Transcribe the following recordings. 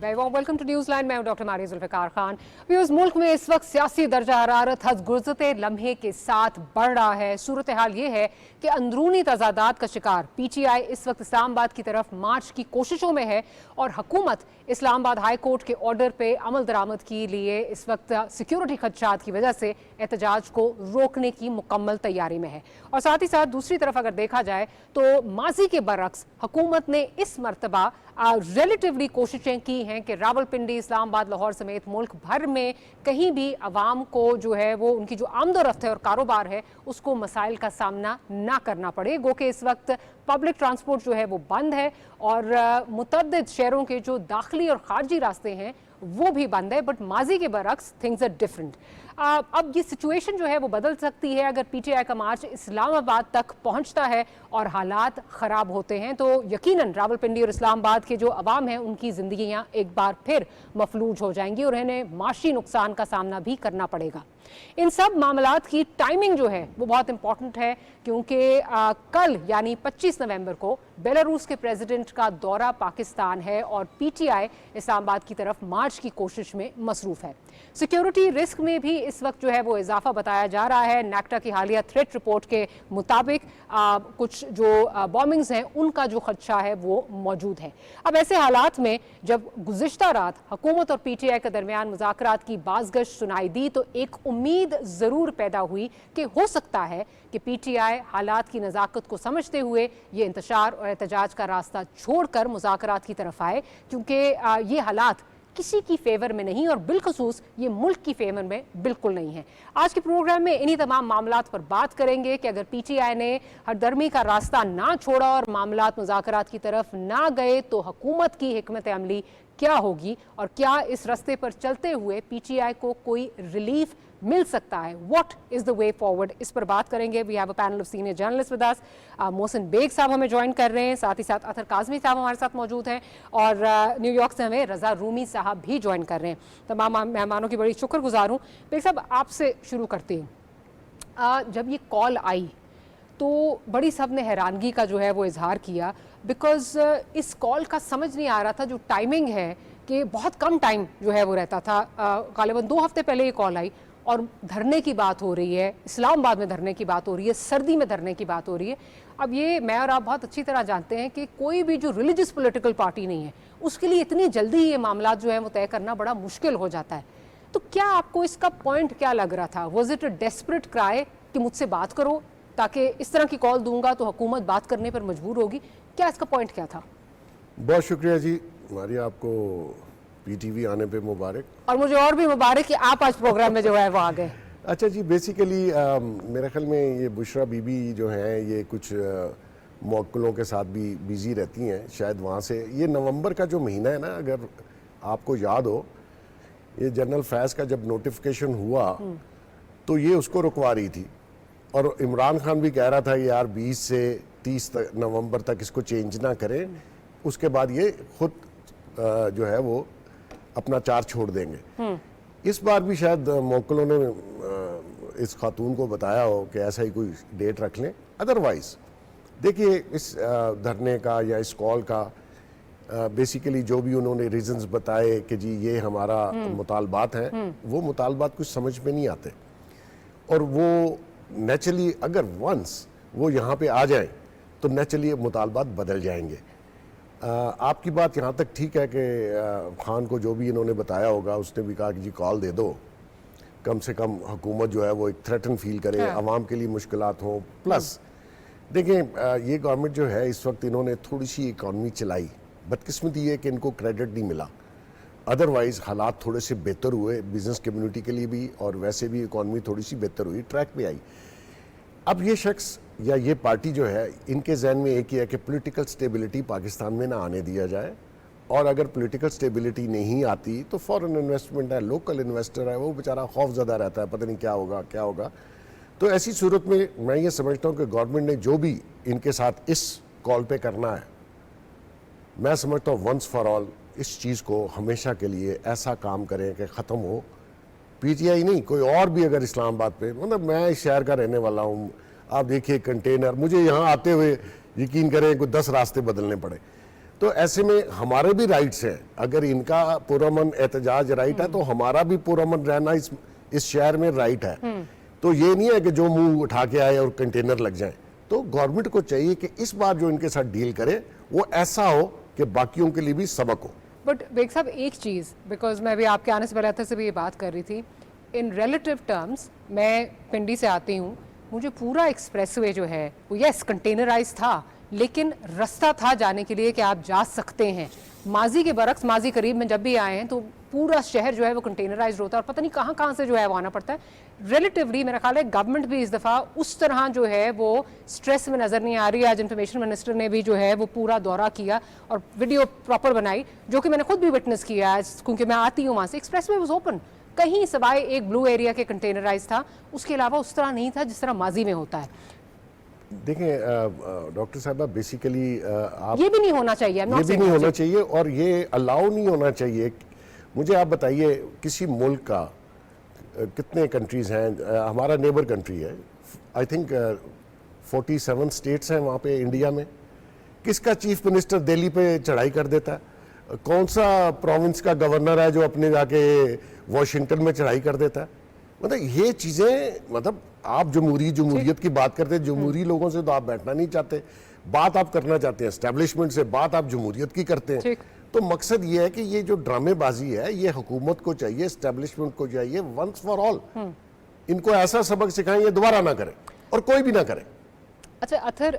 Welcome to news line. मैं हूं doctor Maria Zulfikar Khan. Viewers, मुल्क में इस वक्त सियासी दर्जा हरारत हद गुज़रते लम्हे के साथ बढ़ रहा है। सूरत हाल ये है कि अंदरूनी तजादात का शिकार PTI इस वक्त इस्लामाबाद की तरफ मार्च की कोशिशों में है और हुकूमत इस्लामाबाद हाई कोर्ट के ऑर्डर पे अमल दरामद के लिए इस वक्त सिक्योरिटी खदशात की वजह से एहतजाज को रोकने की मुकम्मल तैयारी में है। और साथ ही साथ दूसरी तरफ अगर देखा जाए तो माजी के बरक्स हुकूमत ने इस मरतबा रिलेटिवली कोशिशें की हैं कि रावलपिंडी, इस्लामाबाद, लाहौर समेत मुल्क भर में कहीं भी अवाम को जो है वो उनकी जो आमदोरफ्त है और कारोबार है उसको मसाइल का सामना ना करना पड़े। गो कि इस वक्त पब्लिक ट्रांसपोर्ट जो है वो बंद है और मुतअद्दिद शहरों के जो दाखिली और खारजी रास्ते हैं वो भी बंद है। बट माजी के बरक्स थिंग्स आर डिफरेंट। अब ये सिचुएशन जो है वो बदल सकती है अगर PTI का मार्च इस्लामाबाद तक पहुंचता है और हालात ख़राब होते हैं तो यकीनन रावलपिंडी और इस्लामाबाद के जो अवाम हैं उनकी ज़िंदगियां एक बार फिर मफलूज हो जाएंगी और इन्हें माशी नुकसान का सामना भी करना पड़ेगा। इन सब मामलात की टाइमिंग जो है वो बहुत इंपॉर्टेंट है क्योंकि कल यानी 25 नवंबर को बेलारूस के प्रेसिडेंट का दौरा पाकिस्तान है और PTI इस्लामाबाद की तरफ मार्च की कोशिश में मसरूफ़ है। सिक्योरिटी रिस्क में भी इस वक्त जो है वो इजाफा बताया जा रहा है। नेक्टा की हालिया थ्रेट रिपोर्ट के मुताबिक कुछ जो बॉम्बिंग्स हैं उनका जो खदशा है वो मौजूद है। अब ऐसे हालात में जब गुज़िश्ता रात हुकूमत और PTI के दरमियान मुज़ाकरात की बाज़गश्त सुनाई दी तो एक उम्मीद ज़रूर पैदा हुई कि हो सकता है कि PTI हालात की नज़ाकत को समझते हुए ये इंतशार और एहतजाज का रास्ता छोड़कर मुज़ाकरात की तरफ आए क्योंकि ये हालात किसी की फेवर में नहीं और बिलखसूस ये मुल्क की फेवर में बिल्कुल नहीं है। आज के प्रोग्राम में इन्हीं तमाम मामलात पर बात करेंगे कि अगर PTI ने हरदर्मी का रास्ता ना छोड़ा और मामलात मुज़ाकरात की तरफ ना गए तो हुकूमत की हिकमत अमली क्या होगी और क्या इस रास्ते पर चलते हुए PTI को कोई रिलीफ मिल सकता है। What is the way forward, इस पर बात करेंगे। We have a panel of senior journalist with us. Mohsin Baig साहब हमें ज्वाइन कर रहे हैं, साथ ही साथ अतर काजमी साहब हमारे साथ मौजूद हैं और न्यूयॉर्क से हमें रजा रूमी साहब भी ज्वाइन कर रहे हैं। तमाम मेहमानों की बड़ी शुक्रगुजार हूँ। बेग साहब आपसे शुरू करते हैं। जब ये कॉल आई तो बड़ी सब ने हैरानगी का जो है वो इजहार किया बिकॉज इस कॉल का समझ नहीं आ रहा था जो टाइमिंग है कि बहुत कम टाइम जो है वो रहता था। गालिबन 2 हफ्ते पहले ये कॉल आई और धरने की बात हो रही है, इस्लामाबाद में धरने की बात हो रही है, सर्दी में धरने की बात हो रही है। अब ये मैं और आप बहुत अच्छी तरह जानते हैं कि कोई भी जो रिलीजियस पॉलिटिकल पार्टी नहीं है उसके लिए इतनी जल्दी ये मामला जो है वो तय करना बड़ा मुश्किल हो जाता है। तो क्या आपको इसका पॉइंट क्या लग रहा था? Was it a desperate cry कि मुझसे बात करो ताकि इस तरह की कॉल दूंगा तो हुकूमत बात करने पर मजबूर होगी? क्या इसका पॉइंट क्या था? बहुत शुक्रिया जी मारिया, आपको PTV आने पे मुबारक। और मुझे और भी मुबारक कि आप आज प्रोग्राम में जो है वो आ गए। अच्छा जी, बेसिकली मेरे ख्याल में ये बुशरा बीबी जो हैं ये कुछ मौक्कुलों के साथ भी बिजी रहती हैं, शायद वहाँ से ये नवंबर का जो महीना है ना, अगर आपको याद हो ये जनरल फैज़ का जब नोटिफिकेशन हुआ तो ये उसको रुकवा रही थी और इमरान खान भी कह रहा था यार 20 से 30 नवंबर तक इसको चेंज ना करें, उसके बाद ये खुद जो है वो अपना चार्ज छोड़ देंगे। इस बार भी शायद मौक्कुलों ने इस खातून को बताया हो कि ऐसा ही कोई डेट रख लें। अदरवाइज देखिए इस धरने का या इस कॉल का बेसिकली जो भी उन्होंने रीजंस बताए कि जी ये हमारा मुतालबात हैं, वो मुतालबात कुछ समझ में नहीं आते और वो नेचुरली अगर वंस वो यहाँ पे आ जाएं तो नेचुरली मुतालबात बदल जाएंगे। आपकी बात यहाँ तक ठीक है कि खान को जो भी इन्होंने बताया होगा उसने भी कहा कि जी कॉल दे दो, कम से कम हुकूमत जो है वो एक थ्रेटन फील करे, आवाम के लिए मुश्किलात हों। प्लस देखें ये गवर्नमेंट जो है इस वक्त इन्होंने थोड़ी सी इकॉनमी चलाई, बदकिस्मती है कि इनको क्रेडिट नहीं मिला, अदरवाइज़ हालात थोड़े से बेहतर हुए बिज़नेस कम्युनिटी के लिए भी और वैसे भी इकॉनमी थोड़ी सी बेहतर हुई, ट्रैक पे आई। अब ये शख्स या ये पार्टी जो है इनके जहन में एक ही है कि पॉलिटिकल स्टेबिलिटी पाकिस्तान में ना आने दिया जाए और अगर पॉलिटिकल स्टेबिलिटी नहीं आती तो फॉरेन इन्वेस्टमेंट है, लोकल इन्वेस्टर है, वो बेचारा खौफजदा रहता है, पता नहीं क्या होगा क्या होगा। तो ऐसी सूरत में मैं ये समझता हूँ कि गवर्नमेंट ने जो भी इनके साथ इस कॉल पे करना है, मैं समझता हूँ वंस फॉर ऑल इस चीज़ को हमेशा के लिए ऐसा काम करें कि ख़त्म हो। PTI नहीं, कोई और भी अगर इस्लामाबाद पे, मतलब मैं इस शहर का रहने वाला हूँ, आप देखिए कंटेनर, मुझे यहाँ आते हुए यकीन करें कोई 10 रास्ते बदलने पड़े तो ऐसे में हमारे भी राइट्स हैं। अगर इनका पुरअमन एहतजाज राइट है तो हमारा भी पुरअमन रहना इस शहर में राइट है। तो ये नहीं है कि जो मुंह उठा के आए और कंटेनर लग जाए। तो गवर्नमेंट को चाहिए कि इस बार जो इनके साथ डील करे वो ऐसा हो कि बाकियों के लिए भी सबक हो। बट बेग साहब एक चीज़, बिकॉज मैं भी आपके आने से पहले अतर से भी ये बात कर रही थी, इन रिलेटिव टर्म्स मैं पिंडी से आती हूँ, मुझे पूरा एक्सप्रेसवे जो है वो यस कंटेनराइज था, लेकिन रास्ता था जाने के लिए कि आप जा सकते हैं। माजी के बरक्स, माजी करीब में जब भी आए हैं तो पूरा शहर जो है वो कंटेनराइज होता है और पता नहीं कहाँ कहाँ से जो है वो आना पड़ता है। रिलेटिवली मेरा ख्याल है गवर्नमेंट भी इस दफ़ा उस तरह जो है वो स्ट्रेस में नज़र नहीं आ रही है। आज इंफॉर्मेशन मिनिस्टर ने भी जो है वो पूरा दौरा किया और वीडियो प्रॉपर बनाई, जो कि मैंने खुद भी विटनेस किया है क्योंकि मैं आती हूँ वहाँ से। एक्सप्रेस वे वॉज ओपन, कहीं सिवाय एक ब्लू एरिया के कंटेनराइज था, उसके अलावा उस तरह नहीं था जिस तरह माजी में होता है। देखें डॉक्टर साहबा, बेसिकली आप ये भी नहीं होना चाहिए, ये भी नहीं होना चाहिए और ये अलाउ नहीं होना चाहिए। मुझे आप बताइए किसी मुल्क का कितने कंट्रीज हैं, हमारा नेबर कंट्री है, आई थिंक 47 स्टेट्स हैं वहाँ पे इंडिया में। किसका चीफ मिनिस्टर दिल्ली पे चढ़ाई कर देता है? कौन सा प्रोविंस का गवर्नर है जो अपने जाके वॉशिंगटन में चढ़ाई कर देता है? मतलब ये चीज़ें, मतलब आप जमहूरियत की बात करते हैं, जमहूरी लोगों से तो आप बैठना नहीं चाहते, बात आप करना चाहते हैं एस्टेब्लिशमेंट से, बात आप जमहूरियत की करते हैं। तो मकसद ये है कि ये जो ड्रामेबाजी है ये हुकूमत को चाहिए, एस्टेब्लिशमेंट को चाहिए, वंस फॉर ऑल इनको ऐसा सबक सिखाएं ये दोबारा ना करें और कोई भी ना करे। अच्छा अथर,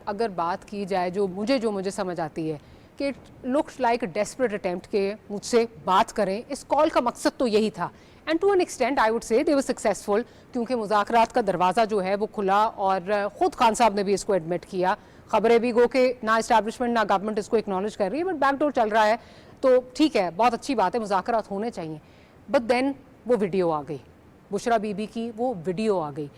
अगर बात की जाए जो मुझे समझ आती है कि it looks like desperate attempt के मुझसे बात करें, इस कॉल का मकसद तो यही था and to an extent I would say they were successful, क्योंकि मुज़ाकरात का दरवाज़ा जो है वो खुला और ख़ुद खान साहब ने भी इसको एडमिट किया। खबरें भी गो कि ना इस्टेब्लिशमेंट ना गवर्नमेंट इसको एक्नॉलेज कर रही है, बट बैकडोर चल रहा है, तो ठीक है, बहुत अच्छी बात है, मुज़ाकरात होने चाहिए। बट देन वो वीडियो आ गई, बुशरा बीबी की वो वीडियो आ गई।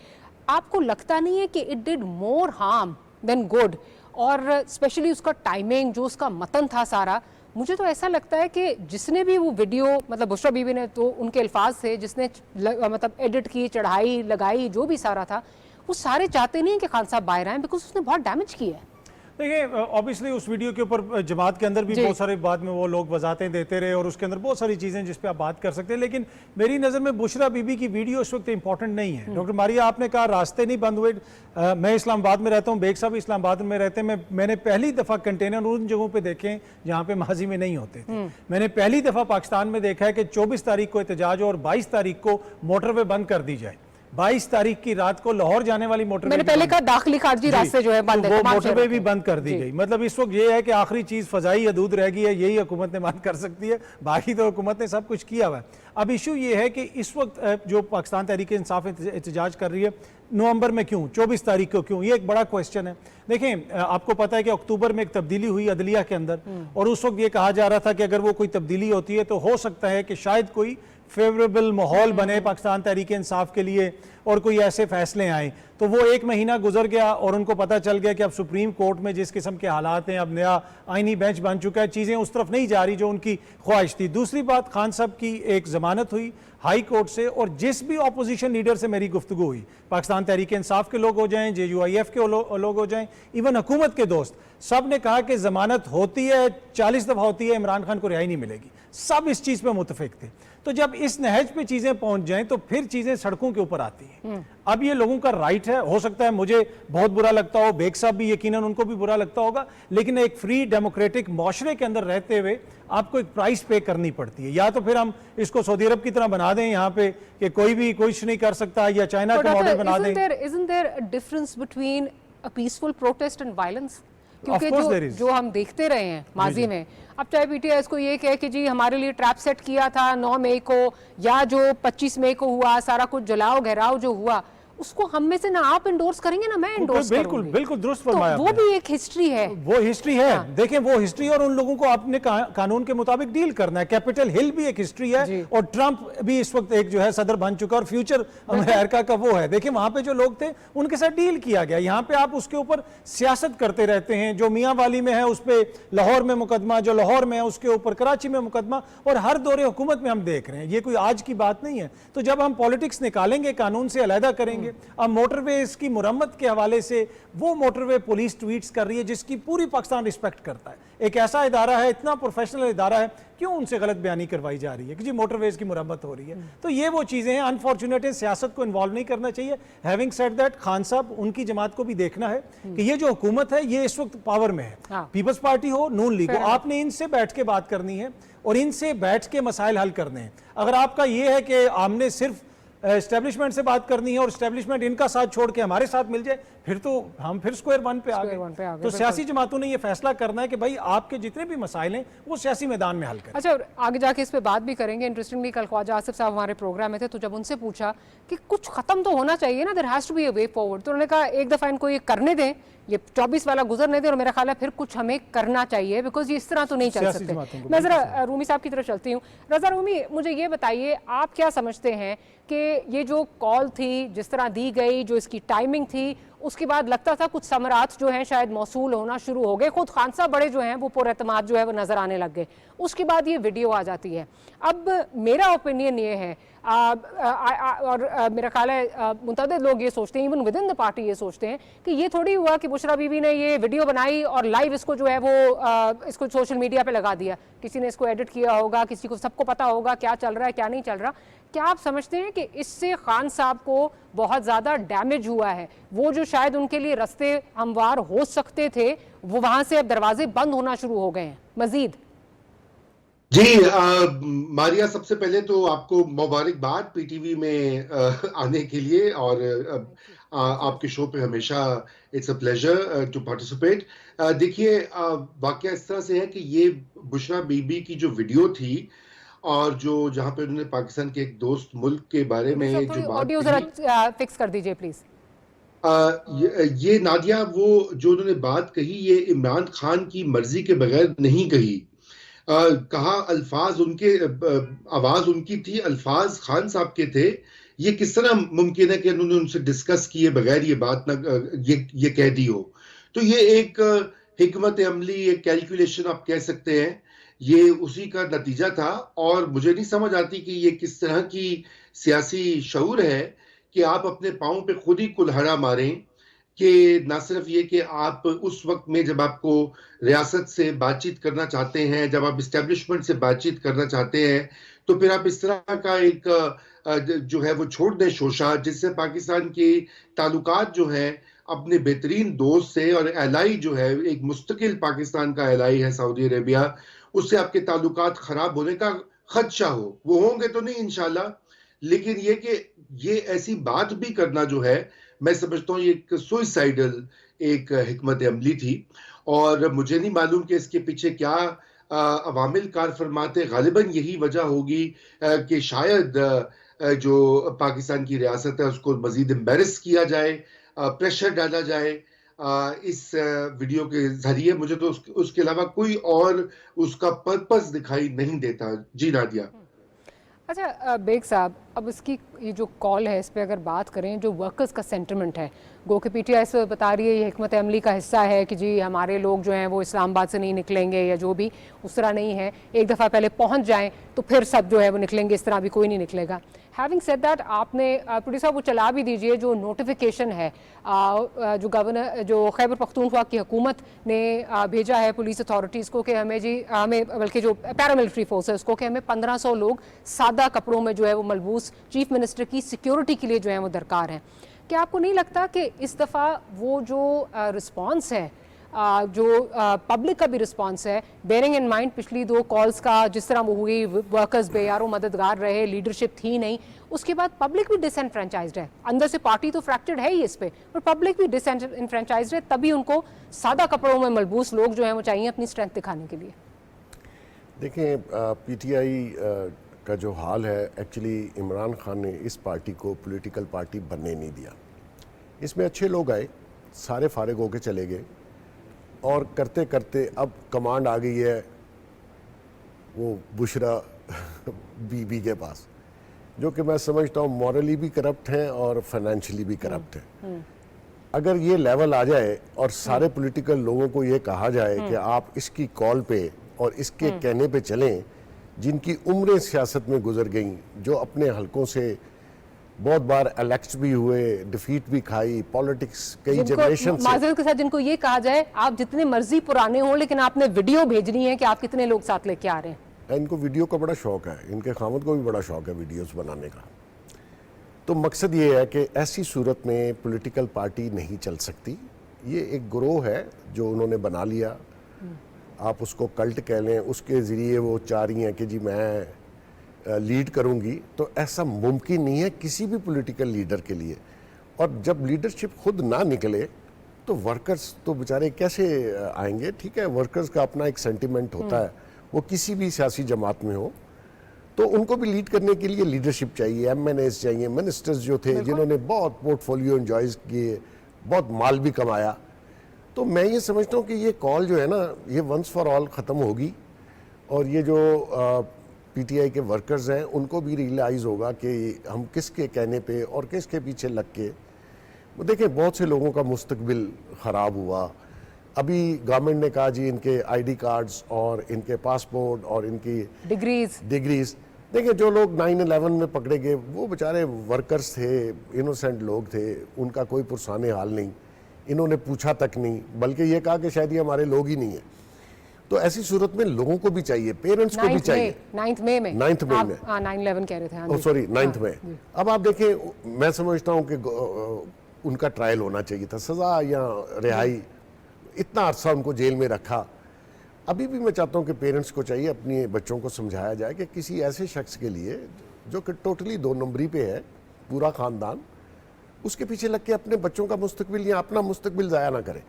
आपको लगता नहीं है कि it did more harm then good? और स्पेशली उसका टाइमिंग, जो उसका मतन था सारा, मुझे तो ऐसा लगता है कि जिसने भी वो वीडियो, मतलब बुशरा बीबी ने तो उनके अल्फाज थे, जिसने मतलब एडिट की, चढ़ाई लगाई, जो भी सारा था, वो सारे चाहते नहीं कि खान साहब बाहर आए बिकॉज उसने बहुत डैमेज किया है। देखिए ऑब्वियसली उस वीडियो के ऊपर जमात के अंदर भी बहुत सारे बाद में वो लोग वजाहतें देते रहे और उसके अंदर बहुत सारी चीज़ें जिस पे आप बात कर सकते हैं, लेकिन मेरी नज़र में बुशरा बीबी की वीडियो इस वक्त इंपॉर्टेंट नहीं है। डॉक्टर मारिया, आपने कहा रास्ते नहीं बंद हुए। मैं इस्लामाबाद में रहता हूँ, बेग साहब इस्लामाबाद में रहते हैं। मैंने पहली दफ़ा कंटेनर उन जगहों पर देखे जहाँ पे माजी में नहीं होते थे। मैंने पहली दफ़ा पाकिस्तान में देखा है कि 24 तारीख को एहतजाज और 22 तारीख को मोटरवे बंद कर दी जाए। 22 तारीख की रात को लाहौर जाने वाली मोटरवे, मैंने पहले कहा दाखिली खारजी रास्ते जो है बंद है, वो मोटरवे भी बंद कर दी गई। मतलब इस वक्त ये है कि आखिरी चीज फजाई हदूद रह गई है, यही हुकूमत ने बंद कर सकती है, बाकी तो हुकूमत ने सब कुछ किया हुआ है। अब इशू ये है कि इस वक्त जो पाकिस्तान तहरीक इंसाफ एहतजाज कर रही है, नवंबर में क्यों, 24 तारीख को क्यों, ये एक बड़ा क्वेश्चन है। देखें आपको पता है कि अक्टूबर में एक तब्दीली हुई अदलिया के अंदर और उस वक्त ये कहा जा रहा था कि अगर वो कोई तब्दीली होती है तो हो सकता है कि शायद कोई फेवरेबल माहौल बने पाकिस्तान तहरीक इंसाफ के लिए और कोई ऐसे फैसले आए। तो वो एक महीना गुजर गया और उनको पता चल गया कि अब सुप्रीम कोर्ट में जिस किस्म के हालात हैं, अब नया आईनी बेंच बन चुका है, चीज़ें उस तरफ नहीं जा रही जो उनकी ख्वाहिश थी। दूसरी बात, खान साहब की एक जमानत हुई हाई कोर्ट से और जिस भी अपोजिशन लीडर से मेरी गुफ्तगू हुई, पाकिस्तान तहरीक इंसाफ के लोग हो जाएं, JUIF के लोग हो जाएं, इवन हुकूमत के दोस्त, सब ने कहा कि जमानत होती है, 40 दफ़ा होती है, इमरान खान को रिहाई नहीं मिलेगी। सब इस चीज़ पर मुतफिक थे। तो जब इस नहज पे चीजें पहुंच जाएं तो फिर चीजें सड़कों के ऊपर आती हैं। अब ये लोगों का राइट है, हो सकता है मुझे बहुत बुरा लगता हो, बेग साहब भी यकीनन उनको भी बुरा लगता होगा, लेकिन एक फ्री डेमोक्रेटिक माशरे के अंदर रहते हुए आपको एक प्राइस पे करनी पड़ती है। या तो फिर हम इसको सऊदी अरब की तरह बना दें यहाँ पे कि कोई भी कुछ नहीं कर सकता, या चाइना का मॉडल बना दें। Isn't there a difference between a peaceful protest and violence? क्योंकि जो हम देखते रहे हैं माजी में, अब चाहे PTI इसको ये कहे कि जी हमारे लिए ट्रैप सेट किया था 9 मई को, या जो 25 मई को हुआ सारा कुछ जलाओ घेराव जो हुआ, उसको हम में से ना आप इंडोर्स करेंगे ना मैं इंडोर्स करूंगी। बिल्कुल दुरुस्त फरमाया। तो वो भी एक हिस्ट्री है, वो हिस्ट्री है। हाँ। देखें वो हिस्ट्री और उन लोगों को आपने कानून के मुताबिक डील करना है। कैपिटल हिल भी एक हिस्ट्री है और ट्रंप भी इस वक्त एक जो है सदर बन चुका और फ्यूचर अमेरिका का वो है। देखिए वहां पे जो लोग थे उनके साथ डील किया गया। यहाँ पे आप उसके ऊपर सियासत करते रहते हैं। जो मियाँ वाली में है उस पर लाहौर में मुकदमा, जो लाहौर में है उसके ऊपर कराची में मुकदमा, और हर दौरे हुकूमत में हम देख रहे हैं। ये कोई आज की बात नहीं है। तो जब हम पॉलिटिक्स निकालेंगे, कानून से अलहदा करेंगे, करेंगे। अब मोटरवेज की मुरम्मत के हवाले से वो मोटरवे पुलिस ट्वीट्स कर रही है जिसकी पूरी पाकिस्तान रिस्पेक्ट करता है। एक ऐसा इदारा है, इतना प्रोफेशनल इदारा है, क्यों उनसे गलत बयानी करवाई जा रही है कि जी मोटरवेज की मुरम्मत हो रही है। तो ये वो चीज़ें हैं, अनफॉर्चुनेट है, सियासत को इन्वॉल्व नहीं करना चाहिए। हैविंग सेड दैट, खान साहब उनकी जमात को भी देखना है कि ये जो हुकूमत है ये इस वक्त पावर में है, पीपल्स पार्टी हो, नून लीग हो, आपने इनसे बैठ के बात करनी है और इनसे बैठ के मसाइल हल करने हैं। अगर आपका ये है कि हमने सिर्फ एस्टेब्लिशमेंट से बात करनी है और एस्टेब्लिशमेंट इनका साथ छोड़ के हमारे साथ मिल जाए, फिर तो हम फिर स्क्वायर वन पे आ गए। तो सियासी जमातों ने ये फैसला करना है कि भाई आपके जितने भी मसाइल हैं वो सियासी मैदान में हल करें। अच्छा, आगे जाके इस पे बात भी करेंगे। इंटरेस्टिंगली कल ख्वाजा आसिफ साहब हमारे प्रोग्राम में थे, तो जब उनसे पूछा कि कुछ खत्म तो होना चाहिए ना, there has to be a way forward, तो उन्होंने कहा एक दफा इनको ये करने दें, ये 24 वाला गुजरने दें और मेरा ख्याल है फिर कुछ हमें करना चाहिए, बिकॉज ये इस तरह तो नहीं चल सकते। मैं जरा रूमी साहब की तरफ चलती हूँ। रजा रूमी, मुझे ये बताइए आप क्या समझते हैं कि ये जो कॉल थी, जिस तरह दी गई, जो इसकी टाइमिंग थी, उसके बाद लगता था कुछ समरात जो हैं शायद मौसूल होना शुरू हो गए, खुद खान साहब बड़े जो हैं वो पुरएतमाद जो है वो नजर आने लग गए, उसके बाद ये वीडियो आ जाती है। अब मेरा ओपिनियन ये है और मेरा ख्याल है मुतअद्दिद लोग ये सोचते हैं, even with in the party ये सोचते हैं कि ये थोड़ी हुआ कि बुशरा बीबी ने ये वीडियो बनाई और लाइव इसको जो है वो इसको सोशल मीडिया पे लगा दिया, किसी ने इसको एडिट किया होगा, किसी को सबको पता होगा क्या चल रहा है क्या नहीं चल रहा। क्या आप समझते हैं कि इससे खान साहब को बहुत ज़्यादा डैमेज हुआ है? वो जो शायद उनके लिए रास्ते हमवार हो सकते थे वो वहाँ से अब दरवाजे बंद होना शुरू हो गए हैं मजीद? जी मारिया, सबसे पहले तो आपको मुबारकबाद पीटीवी में आने के लिए, और आपके शो पे हमेशा it's a pleasure to participate. देखिए, वाकया इस तरह से है कि ये बुशरा बीबी की जो वीडियो थी और जो जहां पे उन्होंने पाकिस्तान के एक दोस्त मुल्क के बारे में जो बात ऑडियो जरा फिक्स कर दीजिए प्लीज। ये नादिया, वो जो उन्होंने बात कही ये इमरान खान की मर्जी के बगैर नहीं कही। कहा अल्फाज उनके, आवाज उनकी थी, अल्फाज खान साहब के थे। ये किस तरह मुमकिन है कि उन्होंने उनसे डिस्कस किए बगैर ये बात न ये कह दी हो? तो ये एक हिकमत अमली, एक कैलकुलेशन आप कह सकते हैं, ये उसी का नतीजा था। और मुझे नहीं समझ आती कि ये किस तरह की सियासी शऊर है कि आप अपने पाँव पे खुद ही कुल्हाड़ा मारें, कि ना सिर्फ ये कि आप उस वक्त में जब आपको रियासत से बातचीत करना चाहते हैं, जब आप इस्टेब्लिशमेंट से बातचीत करना चाहते हैं, तो फिर आप इस तरह का एक जो है वो छोड़ दें शोशा, जिससे पाकिस्तान के ताल्लुकात जो है अपने बेहतरीन दोस्त से, और एलाई जो है एक मुस्तकिल पाकिस्तान का एलाई है सऊदी अरेबिया, उससे आपके ताल्लुकात खराब होने का खदशा हो। वो होंगे तो नहीं इंशाल्लाह, लेकिन ये कि ये ऐसी बात भी करना जो है, मैं समझता हूँ ये एक सुइसाइडल एक हिकमत अमली थी। और मुझे नहीं मालूम कि इसके पीछे क्या अवामिल कार फरमाते। गालिबन यही वजह होगी कि शायद जो पाकिस्तान की रियासत है उसको मजीद एम्बेरस किया जाए, प्रेशर डाला जाए इस वीडियो के जरिए। मुझे तो उसके अलावा कोई और उसका पर्पस दिखाई नहीं देता। जी नादिया। अच्छा बेग साहब, अब इसकी ये जो कॉल है इस पर अगर बात करें, जो वर्कर्स का सेंटिमेंट है, गो के पीटीआई इस पर बता रही है ये हिकमत अमली का हिस्सा है कि जी हमारे लोग जो हैं वो इस्लामाबाद से नहीं निकलेंगे या जो भी, उस तरह नहीं है, एक दफ़ा पहले पहुंच जाएं तो फिर सब जो है वो निकलेंगे, इस तरह भी कोई नहीं निकलेगा। हैविंग सेड दैट, आपने प्रोड्यूसर वो चला भी दीजिए जो नोटिफिकेशन है जो गवर्नर, जो खैबर पख्तूनख्वा की हुकूमत ने भेजा है पुलिस अथॉरिटीज़ को कि हमें जी हमें, बल्कि जो पैरामिलिट्री फोर्सेस को, कि हमें 1500 लोग सादा कपड़ों में जो है वो मलबूस चीफ मिनिस्टर की सिक्योरिटी के लिए जो है वो दरकार हैं। क्या आपको नहीं लगता कि इस दफ़ा वो जो रिस्पॉन्स है, जो पब्लिक का भी रिस्पॉन्स है, बेयरिंग इन माइंड पिछली 2 कॉल्स का जिस तरह वो हुई, वर्कर्स बेयारो मददगार रहे, लीडरशिप थी नहीं, उसके बाद पब्लिक भी डिसएनफ्रेंचाइज्ड है, अंदर से पार्टी तो फ्रैक्चर्ड है ही इस पे, पर पब्लिक भी डिसएनफ्रेंचाइज्ड है, तभी उनको सादा कपड़ों में मलबूस लोग जो हैं वो चाहिए अपनी स्ट्रेंथ दिखाने के लिए। देखें, पीटीआई का जो हाल है, एक्चुअली इमरान खान ने इस पार्टी को पॉलिटिकल पार्टी बनने नहीं दिया। इसमें अच्छे लोग आए, सारे फारिग होके चले गए, और करते करते अब कमांड आ गई है वो बुशरा बीबी के पास, जो कि मैं समझता हूँ मॉरली भी करप्ट हैं और फाइनेंशियली भी करप्ट हैं। अगर ये लेवल आ जाए और सारे पॉलिटिकल लोगों को ये कहा जाए कि आप इसकी कॉल पे और इसके कहने पे चलें, जिनकी उम्रें सियासत में गुजर गई, जो अपने हलकों से बहुत बार इलेक्ट भी हुए, डिफीट भी खाई, पॉलिटिक्स कई जिनको जनरेशन से। माजरत के साथ जिनको ये कहा जाए आप जितने मर्जी पुराने हो लेकिन आपने वीडियो भेजनी है कि आप कितने लोग साथ लेके आ रहे हैं। इनको वीडियो का बड़ा शौक है, इनके खामद को भी बड़ा शौक है वीडियोस बनाने का। तो मकसद ये है कि ऐसी सूरत में पॉलिटिकल पार्टी नहीं चल सकती। ये एक ग्रोह है जो उन्होंने बना लिया, आप उसको कल्ट कह लें, उसके ज़रिए वो चाह रही हैं कि जी मैं लीड करूंगी। तो ऐसा मुमकिन नहीं है किसी भी पॉलिटिकल लीडर के लिए। और जब लीडरशिप खुद ना निकले तो वर्कर्स तो बेचारे कैसे आएंगे। ठीक है, वर्कर्स का अपना एक सेंटिमेंट होता है, वो किसी भी सियासी जमात में हो, तो उनको भी लीड करने के लिए लीडरशिप चाहिए, MNAs चाहिए, मिनिस्टर्स जो थे जिन्होंने बहुत पोर्टफोलियो एंजॉय किए, बहुत माल भी कमाया। तो मैं ये समझता हूँ कि ये कॉल जो है ना, ये वंस फॉर ऑल ख़त्म होगी। और ये जो PTI के वर्कर्स हैं उनको भी रियलाइज़ होगा कि हम किसके कहने पे और किसके पीछे लग के। देखें, बहुत से लोगों का मुस्तकबिल ख़राब हुआ। अभी गवर्नमेंट ने कहा जी इनके ID कार्ड्स और इनके पासपोर्ट और इनकी डिग्रीज देखिए, जो लोग 9/11 में पकड़े गए वो बेचारे वर्कर्स थे, इनोसेंट लोग थे, उनका कोई पुरसाने हाल नहीं, इन्होंने पूछा तक नहीं, बल्कि ये कहा कि शायद ये हमारे लोग ही नहीं है। तो ऐसी सूरत में लोगों को भी चाहिए, पेरेंट्स को भी चाहिए। 9 मई में 9/11 कह रहे थे, सॉरी 9 मई। अब आप देखें, मैं समझता हूँ कि उनका ट्रायल होना चाहिए था, सज़ा या रिहाई। इतना अरसा उनको जेल में रखा। अभी भी मैं चाहता हूँ कि पेरेंट्स को चाहिए अपने बच्चों को समझाया जाए कि किसी ऐसे शख्स के लिए जो कि टोटली 2 नंबरी पे है, पूरा ख़ानदान, उसके पीछे लग के अपने बच्चों का मुस्तकबिल या अपना मुस्तकबिल ज़ाया ना करें।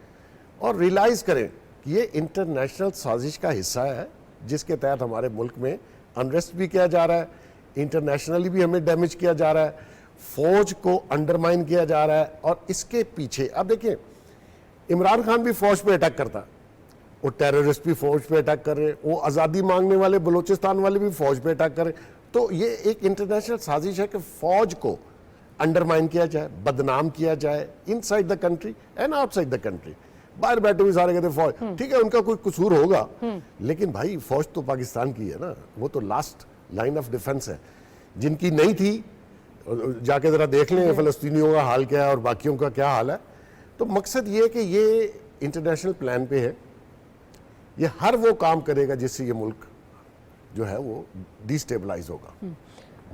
और रियलाइज़ करें कि ये इंटरनेशनल साजिश का हिस्सा है जिसके तहत हमारे मुल्क में अनरेस्ट भी किया जा रहा है, इंटरनेशनली भी हमें डैमेज किया जा रहा है, फ़ौज को अंडरमाइन किया जा रहा है। और इसके पीछे अब देखिए, इमरान खान भी फ़ौज पे अटैक करता, वो टेररिस्ट भी फ़ौज पे अटैक कर रहे, वो आज़ादी मांगने वाले बलूचिस्तान वाले भी फ़ौज पे अटैक कर रहे। तो ये एक इंटरनेशनल साजिश है कि फ़ौज को अंडरमाइन किया जाए, बदनाम किया जाए, inside the country and outside the country. बाहर बैठे हुए सारे कहते फौज, ठीक है उनका कोई कसूर होगा, लेकिन भाई फौज तो पाकिस्तान की है ना, वो तो लास्ट लाइन ऑफ डिफेंस है। जिनकी नहीं थी जाके ज़रा देख लें फ़लस्तीनियों का हाल क्या है और बाकियों का क्या हाल है। तो मकसद ये है कि ये इंटरनेशनल प्लान पे है, ये हर वो काम करेगा जिससे ये मुल्क जो है वो डिस्टेबलाइज होगा।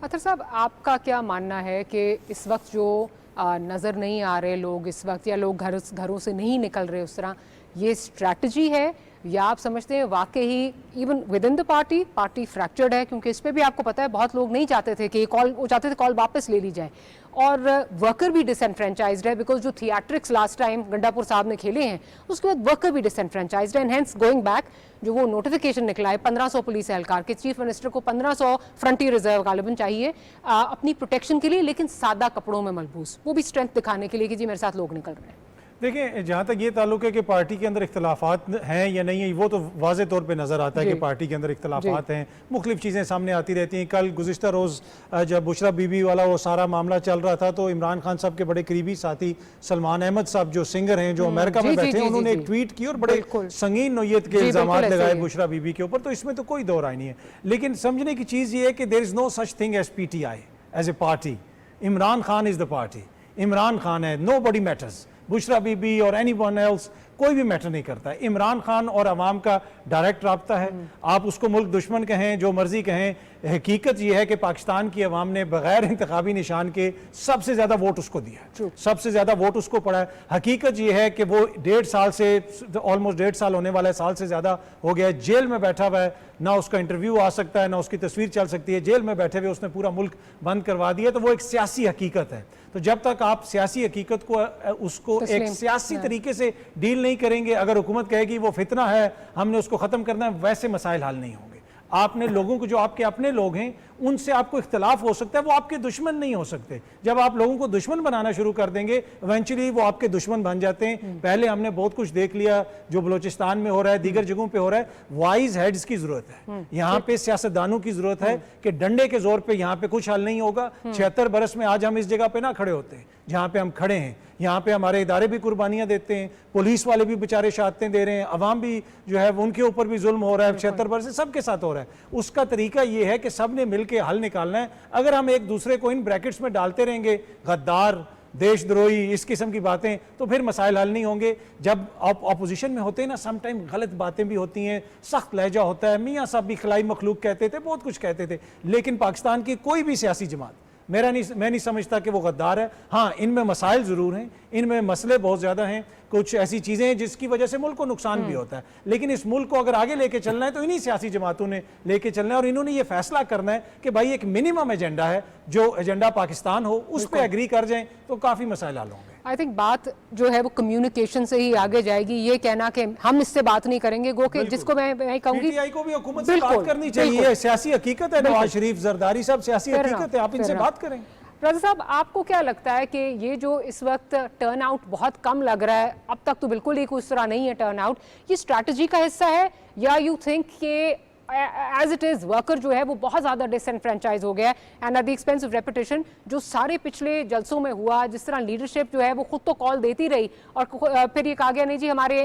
अतर साहब, आपका क्या मानना है कि इस वक्त जो नज़र नहीं आ रहे लोग इस वक्त, या लोग घरों से नहीं निकल रहे उस तरह, ये स्ट्रैटेजी है या आप समझते हैं वाकई even with in the party fractured है? क्योंकि इस पे भी आपको पता है बहुत लोग नहीं चाहते थे कि वो चाहते थे कॉल वापस ले ली जाए, और वर्कर भी डिसएनफ्रेंचाइज्ड है बिकॉज जो थिएट्रिक्स लास्ट टाइम गंडापुर साहब ने खेले हैं उसके बाद वर्कर भी डिसएनफ्रेंचाइज्ड है। एंड हेंस गोइंग बैक, जो वो नोटिफिकेशन निकला है 1500 पुलिस एहलकार के, चीफ मिनिस्टर को 1500 फ्रंटियर रिजर्व गालिबन चाहिए अपनी प्रोटेक्शन के लिए, लेकिन सादा कपड़ों में मलबूस, वो भी स्ट्रेंथ दिखाने के लिए कि जी मेरे साथ लोग निकल रहे हैं। देखिए, जहाँ तक ये ताल्लुक है कि पार्टी के अंदर इख्तलाफात हैं या नहीं है, वो तो वाज़े तौर पे नज़र आता है कि पार्टी के अंदर इख्तलाफात हैं, मुख्तलिफ चीज़ें सामने आती रहती हैं। कल गुज़िश्ता रोज़ जब बुशरा बीबी वाला वो सारा मामला चल रहा था तो इमरान खान साहब के बड़े करीबी साथी सलमान अहमद साहब जो सिंगर हैं, जो अमेरिका में बैठे हैं, उन्होंने एक ट्वीट की और बड़े संगीन नौयत के इल्ज़ाम लगाए बुशरा बीबी के ऊपर। तो इसमें तो कोई दो राय नहीं है, लेकिन समझने की चीज़ ये है कि there is no such thing as PTI as a party. Imran Khan is the party, Imran Khan है, nobody matters. Bushra Bibi और एनीवन एल्स कोई भी मैटर नहीं करता है। इमरान खान और अवाम का डायरेक्ट राब्ता है। आप उसको मुल्क दुश्मन कहें, जो मर्जी कहें, हकीकत यह है कि पाकिस्तान की अवाम ने बगैर इंतखाबी निशान के सबसे ज़्यादा वोट उसको दिया, सबसे ज़्यादा वोट उसको पड़ा है। हकीकत यह है कि वो 1.5 साल से, ऑलमोस्ट 1.5 साल होने वाला है, साल से ज़्यादा हो गया है, जेल में बैठा हुआ है, ना उसका इंटरव्यू आ सकता है, ना उसकी तस्वीर चल सकती है। जेल में बैठे हुए उसने पूरा मुल्क बंद करवा दिया। तो वो एक सियासी हकीकत है। तो जब तक आप सियासी हकीकत को उसको एक सियासी तरीके से डील नहीं करेंगे, अगर हुकूमत कहेगी वो फितना है, हमने उसको ख़त्म करना है, वैसे मसाइल हल नहीं होंगे। आपने लोगों को, जो आपके अपने लोग हैं, उनसे आपको इख्तलाफ हो सकता है, वो आपके दुश्मन नहीं हो सकते। जब आप लोगों को दुश्मन बनाना शुरू कर देंगे, इवेंचुअली वो आपके दुश्मन बन जाते हैं। पहले हमने बहुत कुछ देख लिया जो बलूचिस्तान में हो रहा है, दीगर जगहों पे हो रहा है। वाइज हेड्स की जरूरत है, यहाँ पे सियासतदानों की जरूरत है कि डंडे के जोर पे यहाँ पे कुछ हल नहीं होगा। 76 बरस में आज हम इस जगह पे ना खड़े होते, जहाँ पे हम खड़े हैं। यहाँ पे हमारे इदारे भी कुर्बानियाँ देते हैं, पुलिस वाले भी बेचारे शहादतें दे रहे हैं, अवाम भी जो है उनके ऊपर भी जुल्म हो रहा है, 76 वर्ष से सबके साथ हो रहा है। उसका तरीका ये है कि सब ने मिल के हल निकालना है। अगर हम एक दूसरे को इन ब्रैकेट्स में डालते रहेंगे, गद्दार, देशद्रोही, इस किस्म की बातें, तो फिर मसाइल हल नहीं होंगे। जब आप ऑपोजिशन में होते हैं ना, सम टाइम गलत बातें भी होती हैं, सख्त लहजा होता है। मियाँ साहब भी खिलाई मखलूक कहते थे, बहुत कुछ कहते थे, लेकिन पाकिस्तान की कोई भी सियासी जमात मैं नहीं समझता कि वो गद्दार है। हाँ, इनमें मसाइल ज़रूर हैं, इनमें मसले बहुत ज़्यादा हैं, कुछ ऐसी चीज़ें हैं जिसकी वजह से मुल्क को नुकसान भी होता है, लेकिन इस मुल्क को अगर आगे लेके चलना है तो इन्हीं सियासी जमातों ने लेके चलना है। और इन्होंने ये फैसला करना है कि भाई एक मिनिमम एजेंडा है, जो एजेंडा पाकिस्तान हो उस पर एग्री कर जाएं तो काफ़ी मसाइल हल होंगे। आई थिंक बात जो है वो कम्युनिकेशन से ही आगे जाएगी। ये कहना कि हम इससे बात नहीं करेंगे, गो के जिसको मैं कहूंगी पीटीआई को भी हुकूमत से बात करनी चाहिए। सियासी हकीकत है, नवाज शरीफ, जरदारी साहब सियासी हकीकत है, आप इनसे बात करें। रजा साहब, आपको क्या लगता है कि ये जो इस वक्त टर्न आउट बहुत कम लग रहा है, अब तक तो बिल्कुल ही कुछ तरह नहीं है टर्न आउट, ये स्ट्रैटेजी का हिस्सा है, या यू थिंक कि एज इट इज वर्कर जो है वो बहुत ज्यादा डिसएनफ्रेंचाइज हो गया है and at the expense of reputation? जो सारे पिछले जलसों में हुआ, जिस तरह लीडरशिप जो है वो खुद तो कॉल देती रही और फिर ये कहा गया नहीं जी, हमारे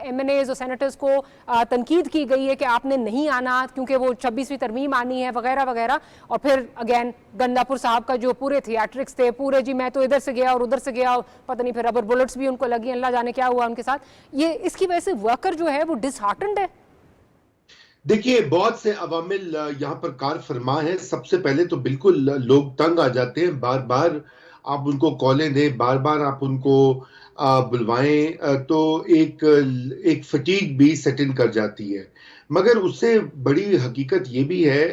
एमएनएज और सेनेटर्स को तनकीद की गई है कि आपने नहीं आना क्योंकि वो 26वीं तरमीम आनी है वगैरह वगैरह, और फिर अगेन गंदापुर साहब का जो पूरे थिएट्रिक्स थे, पूरे जी मैं तो इधर से गया और उधर से गया, पता नहीं फिर रबर बुलेट्स भी उनको लगी, अल्लाह जाने क्या हुआ उनके साथ। ये इसकी वजह से वर्कर जो है वो डिसहार्टेंड है। देखिए, बहुत से अवामिल यहाँ पर कार फरमा है। सबसे पहले तो बिल्कुल लोग तंग आ जाते हैं, बार बार आप उनको कॉलें दें, बार बार आप उनको बुलवाएं, तो एक फटीग भी सेट इन कर जाती है। मगर उससे बड़ी हकीकत ये भी है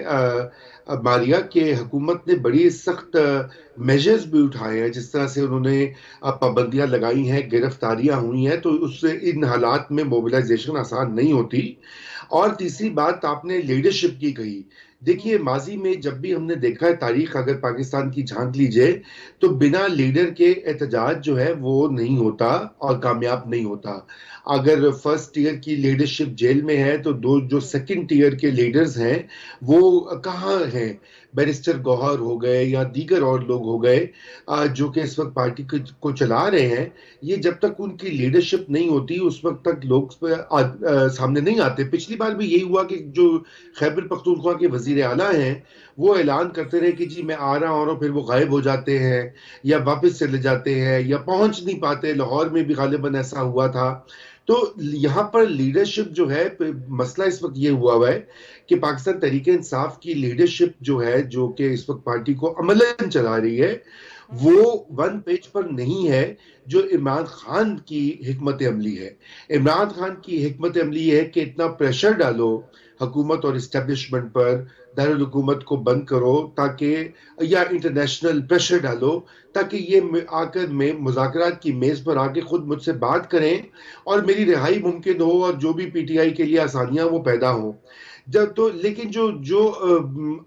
मारिया, कि हुकूमत ने बड़ी सख्त मेजर्स भी उठाए हैं। जिस तरह से उन्होंने पाबंदियां लगाई हैं, गिरफ्तारियां हुई हैं, तो उससे इन हालात में मोबिलाइजेशन आसान नहीं होती। और तीसरी बात आपने लीडरशिप की कही। देखिए, माजी में जब भी हमने देखा है, तारीख अगर पाकिस्तान की झांक लीजिए, तो बिना लीडर के एहतजाज जो है वो नहीं होता और कामयाब नहीं होता। अगर फर्स्ट ईयर की लीडरशिप जेल में है, तो दो जो सेकंड ईयर के लीडर्स हैं वो कहाँ हैं? बैरिस्टर गौहर हो गए या दीगर और लोग हो गए जो कि इस वक्त पार्टी को चला रहे हैं। ये जब तक उनकी लीडरशिप नहीं होती, उस वक्त तक लोग सामने नहीं आते। पिछली बार भी यही हुआ कि जो खैबर पख्तूनख्वा के वजीर आला हैं, वो ऐलान करते रहे कि जी मैं आ रहा हूँ, और फिर वो गायब हो जाते हैं या वापस चले जाते हैं या पहुंच नहीं पाते। लाहौर में भी गालिबन ऐसा हुआ था। तो यहाँ पर लीडरशिप जो है, मसला इस वक्त ये हुआ है कि पाकिस्तान तहरीक इंसाफ की लीडरशिप जो है, जो कि इस वक्त पार्टी को अमलन चला रही है, वो वन पेज पर नहीं है जो इमरान खान की हिकमत अमली है। इमरान खान की हिकमत अमली है कि इतना प्रेशर डालो हुकूमत और इस्टेब्लिशमेंट पर, दारुल हुकूमत को बंद करो, ताकि या इंटरनेशनल प्रेशर डालो ताकि ये आकर में मुज़ाकरात की मेज़ पर आके खुद मुझसे बात करें और मेरी रिहाई मुमकिन हो और जो भी पीटीआई के लिए आसानियां वो पैदा हो। जब तो लेकिन जो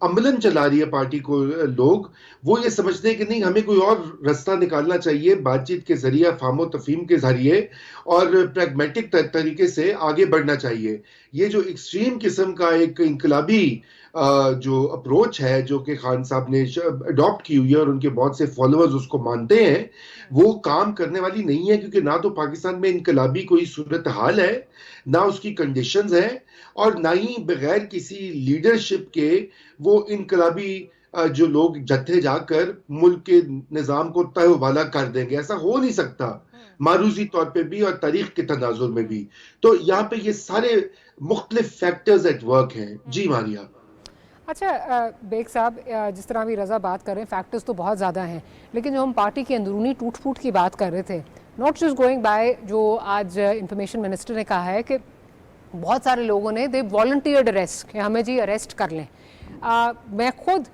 अमलन चला रही है पार्टी को लोग, वो ये समझते हैं कि नहीं, हमें कोई और रास्ता निकालना चाहिए, बातचीत के जरिए, फामो तफहीम के जरिए और प्रैग्मेटिक तरीके से आगे बढ़ना चाहिए। ये जो एक्सट्रीम किस्म का एक इनकलाबी जो अप्रोच है, जो कि खान साहब ने अडॉप्ट की हुई है और उनके बहुत से फॉलोअर्स उसको मानते हैं, वो काम करने वाली नहीं है। क्योंकि ना तो पाकिस्तान में इनकलाबी कोई सूरत हाल है, ना उसकी कंडीशंस है, और ना ही बगैर किसी लीडरशिप के वो इनकलाबी जो लोग जत्थे जाकर मुल्क के निज़ाम को तहवाला कर देंगे। ऐसा हो नहीं सकता, मारूजी तौर पे भी और तारीख के तनाजुर में भी। तो यहाँ पे ये सारे मुख्तलिफ फैक्टर्स एट वर्क हैं। जी मारिया। अच्छा बेग साहब, जिस तरह अभी रजा बात कर रहे हैं, फैक्टर्स तो बहुत ज़्यादा हैं, लेकिन जो हम पार्टी की अंदरूनी टूट फूट की बात कर रहे थे, नॉट जस्ट गोइंग बाय, जो आज इंफॉर्मेशन मिनिस्टर ने कहा है कि बहुत सारे लोगों ने दे वॉलंटियर्ड अरेस्ट, कि हमें जी अरेस्ट कर लें। मैं खुद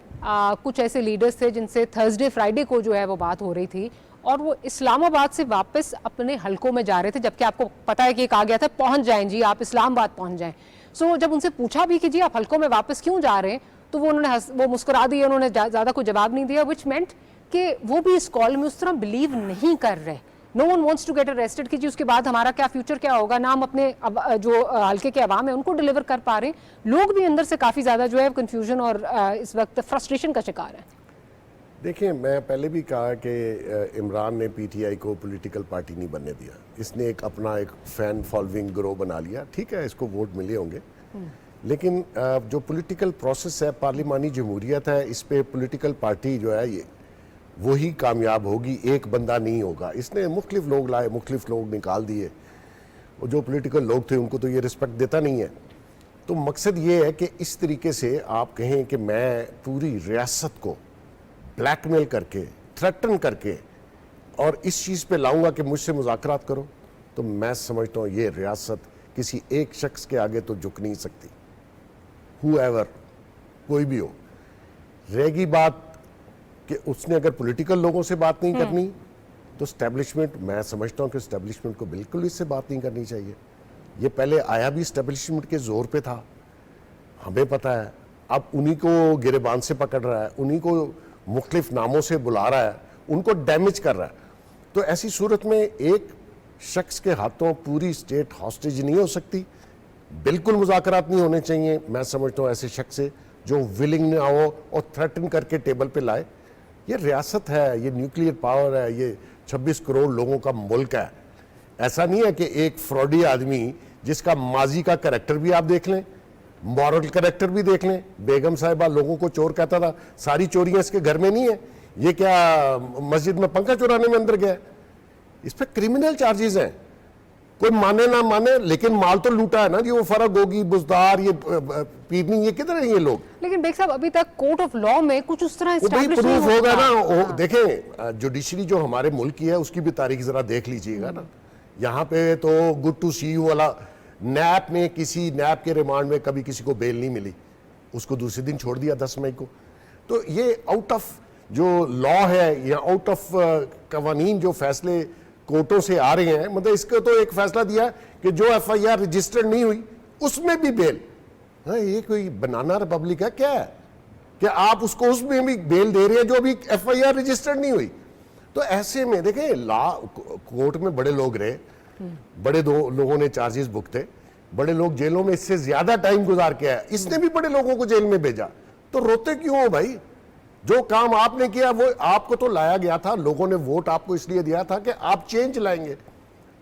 कुछ ऐसे लीडर्स थे जिनसे थर्सडे फ्राइडे को जो है वो बात हो रही थी, और वो इस्लामाबाद से वापस अपने हलकों में जा रहे थे, जबकि आपको पता है कि कहा गया था पहुंच जाएं जी, आप इस्लामाबाद पहुंच जाएं। सो जब उनसे पूछा भी कि जी आप हलकों में वापस क्यों जा रहे हैं, तो वो मुस्कुरा दिए, उन्होंने ज़्यादा कोई जवाब नहीं दिया, विच मेंट कि वो भी इस कॉल में उस तरह बिलीव नहीं कर रहे। No one wants to get arrested कि जी उसके बाद हमारा क्या फ्यूचर क्या होगा, ना हम अपने जो हल्के के अवाम है उनको डिलीवर कर पा रहे हैं। लोग भी अंदर से काफ़ी ज़्यादा जो है कंफ्यूजन और इस वक्त फ्रस्ट्रेशन का शिकार है। देखिए, मैं पहले भी कहा कि इमरान ने पीटीआई को पॉलिटिकल पार्टी नहीं बनने दिया। इसने अपना एक फैन फॉलोइंग ग्रो बना लिया। ठीक है, इसको वोट मिले होंगे, लेकिन जो पॉलिटिकल प्रोसेस है, पार्लिमानी जमहूरियत है, इस पे पॉलिटिकल पार्टी जो है ये वही कामयाब होगी, एक बंदा नहीं होगा। इसने मुख्तलिफ लोग लाए, मुख्तलिफ लोग निकाल दिए, और जो पॉलिटिकल लोग थे उनको तो ये रिस्पेक्ट देता नहीं है। तो मकसद ये है कि इस तरीके से आप कहें कि मैं पूरी रियासत को ब्लैकमेल करके, थ्रेटन करके और इस चीज़ पे लाऊंगा कि मुझसे मुज़ाकरात करो, तो मैं समझता हूँ ये रियासत किसी एक शख्स के आगे तो झुक नहीं सकती, whoever, कोई भी हो। रहेगी बात कि उसने अगर पॉलिटिकल लोगों से बात नहीं करनी, तो स्टैब्लिशमेंट, मैं समझता हूँ कि स्टैब्लिशमेंट को बिल्कुल इससे बात नहीं करनी चाहिए। ये पहले आया भी स्टैब्लिशमेंट के जोर पे था, हमें पता है। अब उन्हीं को गिरेबान से पकड़ रहा है, उन्हीं को मुख्तलिफ नामों से बुला रहा है, उनको डैमेज कर रहा है। तो ऐसी सूरत में एक शख्स के हाथों पूरी स्टेट हॉस्टेज नहीं हो सकती, बिल्कुल मुज़ाकरात नहीं होने चाहिए। मैं समझता हूँ ऐसे शख्स से जो विलिंग ना हो और थ्रेटन करके टेबल पे लाए। ये रियासत है, ये न्यूक्लियर पावर है, ये 26 करोड़ लोगों का मुल्क है। ऐसा नहीं है कि एक फ्रॉडी आदमी जिसका माजी का करैक्टर भी आप देख लें, मॉरल करैक्टर भी देख लें। बेगम साहिबा लोगों को चोर कहता था, सारी चोरियां इसके घर में नहीं है, ये क्या मस्जिद में पंखा चुराने में अंदर गया? इस पर क्रिमिनल चार्जेस हैं, कोई माने ना माने, लेकिन माल तो लूटा है ना जी। वो फर्क होगी, बुजदार, ये पीरनी, ये किधर है ये लोग? लेकिन बेग साहब, अभी तक कोर्ट ऑफ लॉ में कुछ उस तरह वो भाई एस्टैब्लिश नहीं प्रूफ होगा हुआ। ना। देखें, जुडिशरी जो हमारे मुल्क की है उसकी भी तारीख जरा देख लीजिएगा ना। यहाँ पे तो गुड टू सी यू वाला, नैप में किसी नैप के रिमांड में कभी किसी को बेल नहीं मिली, उसको दूसरे दिन छोड़ दिया 10 मई को। तो ये आउट ऑफ जो लॉ है या आउट ऑफ कवानीन जो फैसले कोर्टों से आ रहे हैं, मतलब इसका तो एक फैसला दिया कि जो एफआईआर रजिस्टर्ड नहीं हुई उसमें भी बेल। हाँ, ये कोई बनाना रिपब्लिक है क्या है कि आप उसको उसमें भी बेल दे रहे हैं जो अभी एफआईआर रजिस्टर्ड नहीं हुई? तो ऐसे में देखें, लॉ कोर्ट में बड़े लोग रहे, बड़े दो लोगों ने चार्जेस भुगते, बड़े लोग जेलों में इससे ज्यादा टाइम गुजार के आए, इसने भी बड़े लोगों को जेल में भेजा। तो रोते क्यों हो भाई? जो काम आपने किया वो आपको तो लाया गया था, लोगों ने वोट आपको इसलिए दिया था कि आप चेंज लाएंगे।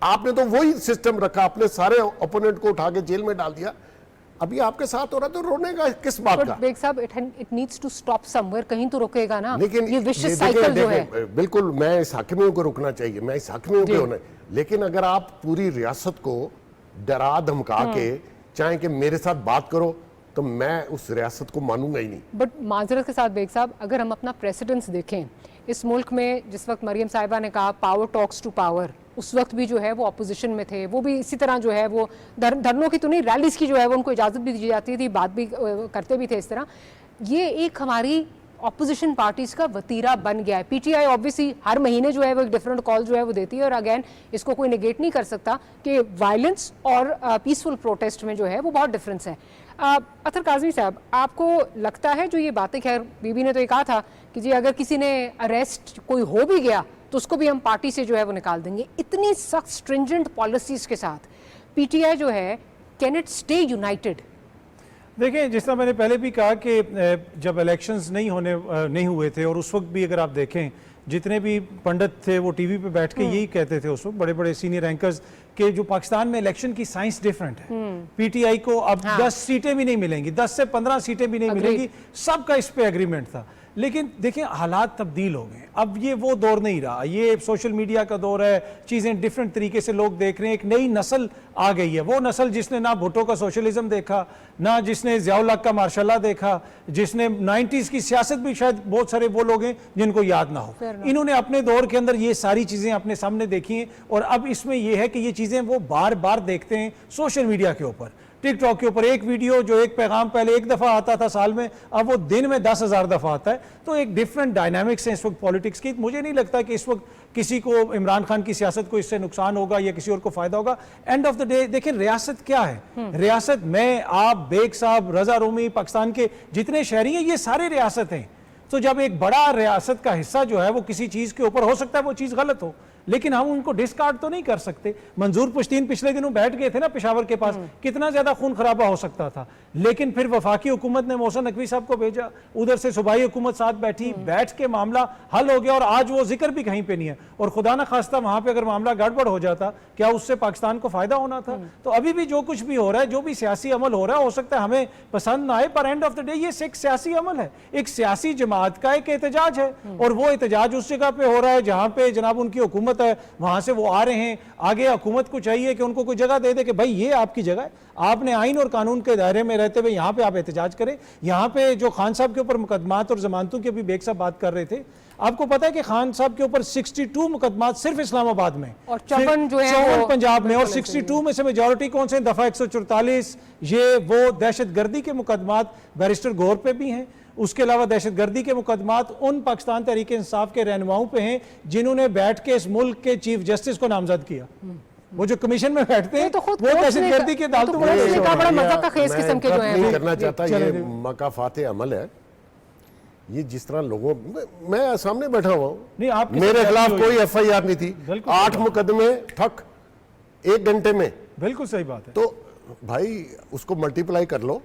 आपने तो वही सिस्टम रखा, अपने सारे ओपोनेंट को उठा के जेल में डाल दिया। अभी आपके साथ हो रहा, तो रोने का किस बात का? बेग साहब, it needs to stop somewhere, कहीं तो रुकेगा ना। लेकिन ये विशिष्ट साइकिल जो है, बिल्कुल मैं इस हाकिमियों को रुकना चाहिए, मैं इस हाकिमियों पे होना। लेकिन अगर आप पूरी रियासत को डरा धमका के चाहे कि मेरे साथ बात करो, तो मैं उस रियासत को मानूंगा ही नहीं। बट माजरत के साथ बेग साहब, अगर हम अपना प्रेसिडेंस देखें इस मुल्क में, जिस वक्त मरियम साहिबा ने कहा पावर टॉक्स टू पावर, उस वक्त भी जो है वो अपोजिशन में थे, वो भी इसी तरह जो है वो धरनों की तो नहीं, रैलीज की जो है वो उनको इजाज़त भी दी जाती थी, बात भी करते भी थे इस तरह। ये एक हमारी ऑपोजिशन पार्टीज का वतीरा बन गया है। पीटीआई ऑब्वियसली हर महीने जो है वो एक डिफरेंट कॉल जो है वो देती है, और अगेन इसको कोई नेगेट नहीं कर सकता कि वायलेंस और पीसफुल प्रोटेस्ट में जो है वो बहुत डिफरेंस है। अतर काज़मी साहब, आपको लगता है जो ये बातें, खैर बीबी ने तो ये कहा था कि जी अगर किसी ने अरेस्ट कोई हो भी गया तो उसको भी हम पार्टी से जो है वो निकाल देंगे, इतनी सख्त स्ट्रिंजेंट पॉलिसीज के साथ पीटीआई जो है, कैन इट स्टे यूनाइटेड? देखें, जिस तरह मैंने पहले भी कहा कि जब इलेक्शंस नहीं हुए थे, और उस वक्त भी अगर आप देखें जितने भी पंडित थे वो टीवी पे बैठ के यही कहते थे उस वक्त, बड़े बड़े सीनियर एंकर्स, कि जो पाकिस्तान में इलेक्शन की साइंस डिफरेंट है। पीटीआई को अब 10 सीटें भी नहीं मिलेंगी, 10 से 15 सीटें भी नहीं मिलेंगी, सबका इस पे एग्रीमेंट था। लेकिन देखिए हालात तब्दील हो गए, अब ये वो दौर नहीं रहा, ये सोशल मीडिया का दौर है, चीज़ें डिफरेंट तरीके से लोग देख रहे हैं, एक नई नस्ल आ गई है। वो नस्ल जिसने ना भुट्टो का सोशलिज्म देखा, ना जिसने ज़ियाउल हक का मार्शल्ला देखा, जिसने 90s की सियासत भी, शायद बहुत सारे वो लोग हैं जिनको याद ना हो, इन्होंने अपने दौर के अंदर ये सारी चीज़ें अपने सामने देखी हैं। और अब इसमें यह है कि ये चीज़ें वो बार बार देखते हैं सोशल मीडिया के ऊपर, टिकटॉक के ऊपर। एक वीडियो जो एक पैगाम पहले एक दफ़ा आता था साल में, अब वो दिन में 10,000 दफ़ा आता है। तो एक डिफरेंट डायनामिक्स है इस वक्त पॉलिटिक्स की। मुझे नहीं लगता कि इस वक्त किसी को, इमरान खान की सियासत को इससे नुकसान होगा या किसी और को फायदा होगा। एंड ऑफ द डे देखिए रियासत क्या है, रियासत मैं, आप, बेग साहब, रजा रूमी, पाकिस्तान के जितने शहरी हैं, ये सारे रियासत हैं। तो जब एक बड़ा रियासत का हिस्सा जो है वो किसी चीज़ के ऊपर, हो सकता है वो चीज़ गलत हो, लेकिन हम उनको डिस्कार्ड तो नहीं कर सकते। मंजूर पुश्तीन पिछले दिनों बैठ गए थे ना पेशावर के पास, कितना ज्यादा खून खराबा हो सकता था, लेकिन फिर वफाकी हुकूमत ने मोहसिन नकवी साहब को भेजा, उधर से सूबाई हुकूमत साथ बैठी, बैठ के मामला हल हो गया और आज वो जिक्र भी कहीं पे नहीं है। और खुदा ना खास्ता वहां पे अगर मामला गड़बड़ हो जाता, क्या उससे पाकिस्तान को फायदा होना था? तो अभी भी जो कुछ भी हो रहा है, जो भी सियासी अमल हो रहा है, हो सकता है हमें पसंद ना आए, पर एंड ऑफ द डे ये एक सियासी अमल है, एक सियासी जमात का एक एहतजाज है, और वो एहतजाज उस जगह पे हो रहा है जहां पे जनाब उनकी हुकूमत है, वहां से वो आ रहे हैं। आगे हुकूमत को चाहिए कि उनको कोई जगह दे दे कि भाई ये आपकी जगह है, आपने आइन और कानून के दायरे में रहते हुए यहाँ पे आप एहतजाज करें। यहाँ पे जो खान साहब के ऊपर मुकदमात और जमानतों की अभी बेग साहब बात कर रहे थे, आपको पता है कि खान साहब के ऊपर 62 मुकदमात सिर्फ इस्लामाबाद में और 54 जो है 54 पंजाब में, और 62 में से मेजॉरिटी कौन से? दफा 144, ये वो दहशतगर्दी के मुकदमात बैरिस्टर गौर पे भी हैं। उसके अलावा दहशतगर्दी के मुकदमात उन पाकिस्तान तहरीक इंसाफ के रहनुमाओं पे हैं जिन्होंने बैठ के इस मुल्क के चीफ जस्टिस को नामजद किया। वो जो कमीशन में बैठते हैं वो दहशतगर्दी के अदालतों में बड़ा मजाक का खेस किस्म के जो है करना चाहता, ये मकाफाते अमल है। ये जिस तरह लोगों, मैं सामने बैठा हुआ हूँ, नहीं, आप मेरे खिलाफ कोई FIR नहीं थी, 8 मुकदमे ठक 1 घंटे में। बिल्कुल सही बात है। तो भाई उसको मल्टीप्लाई कर लो,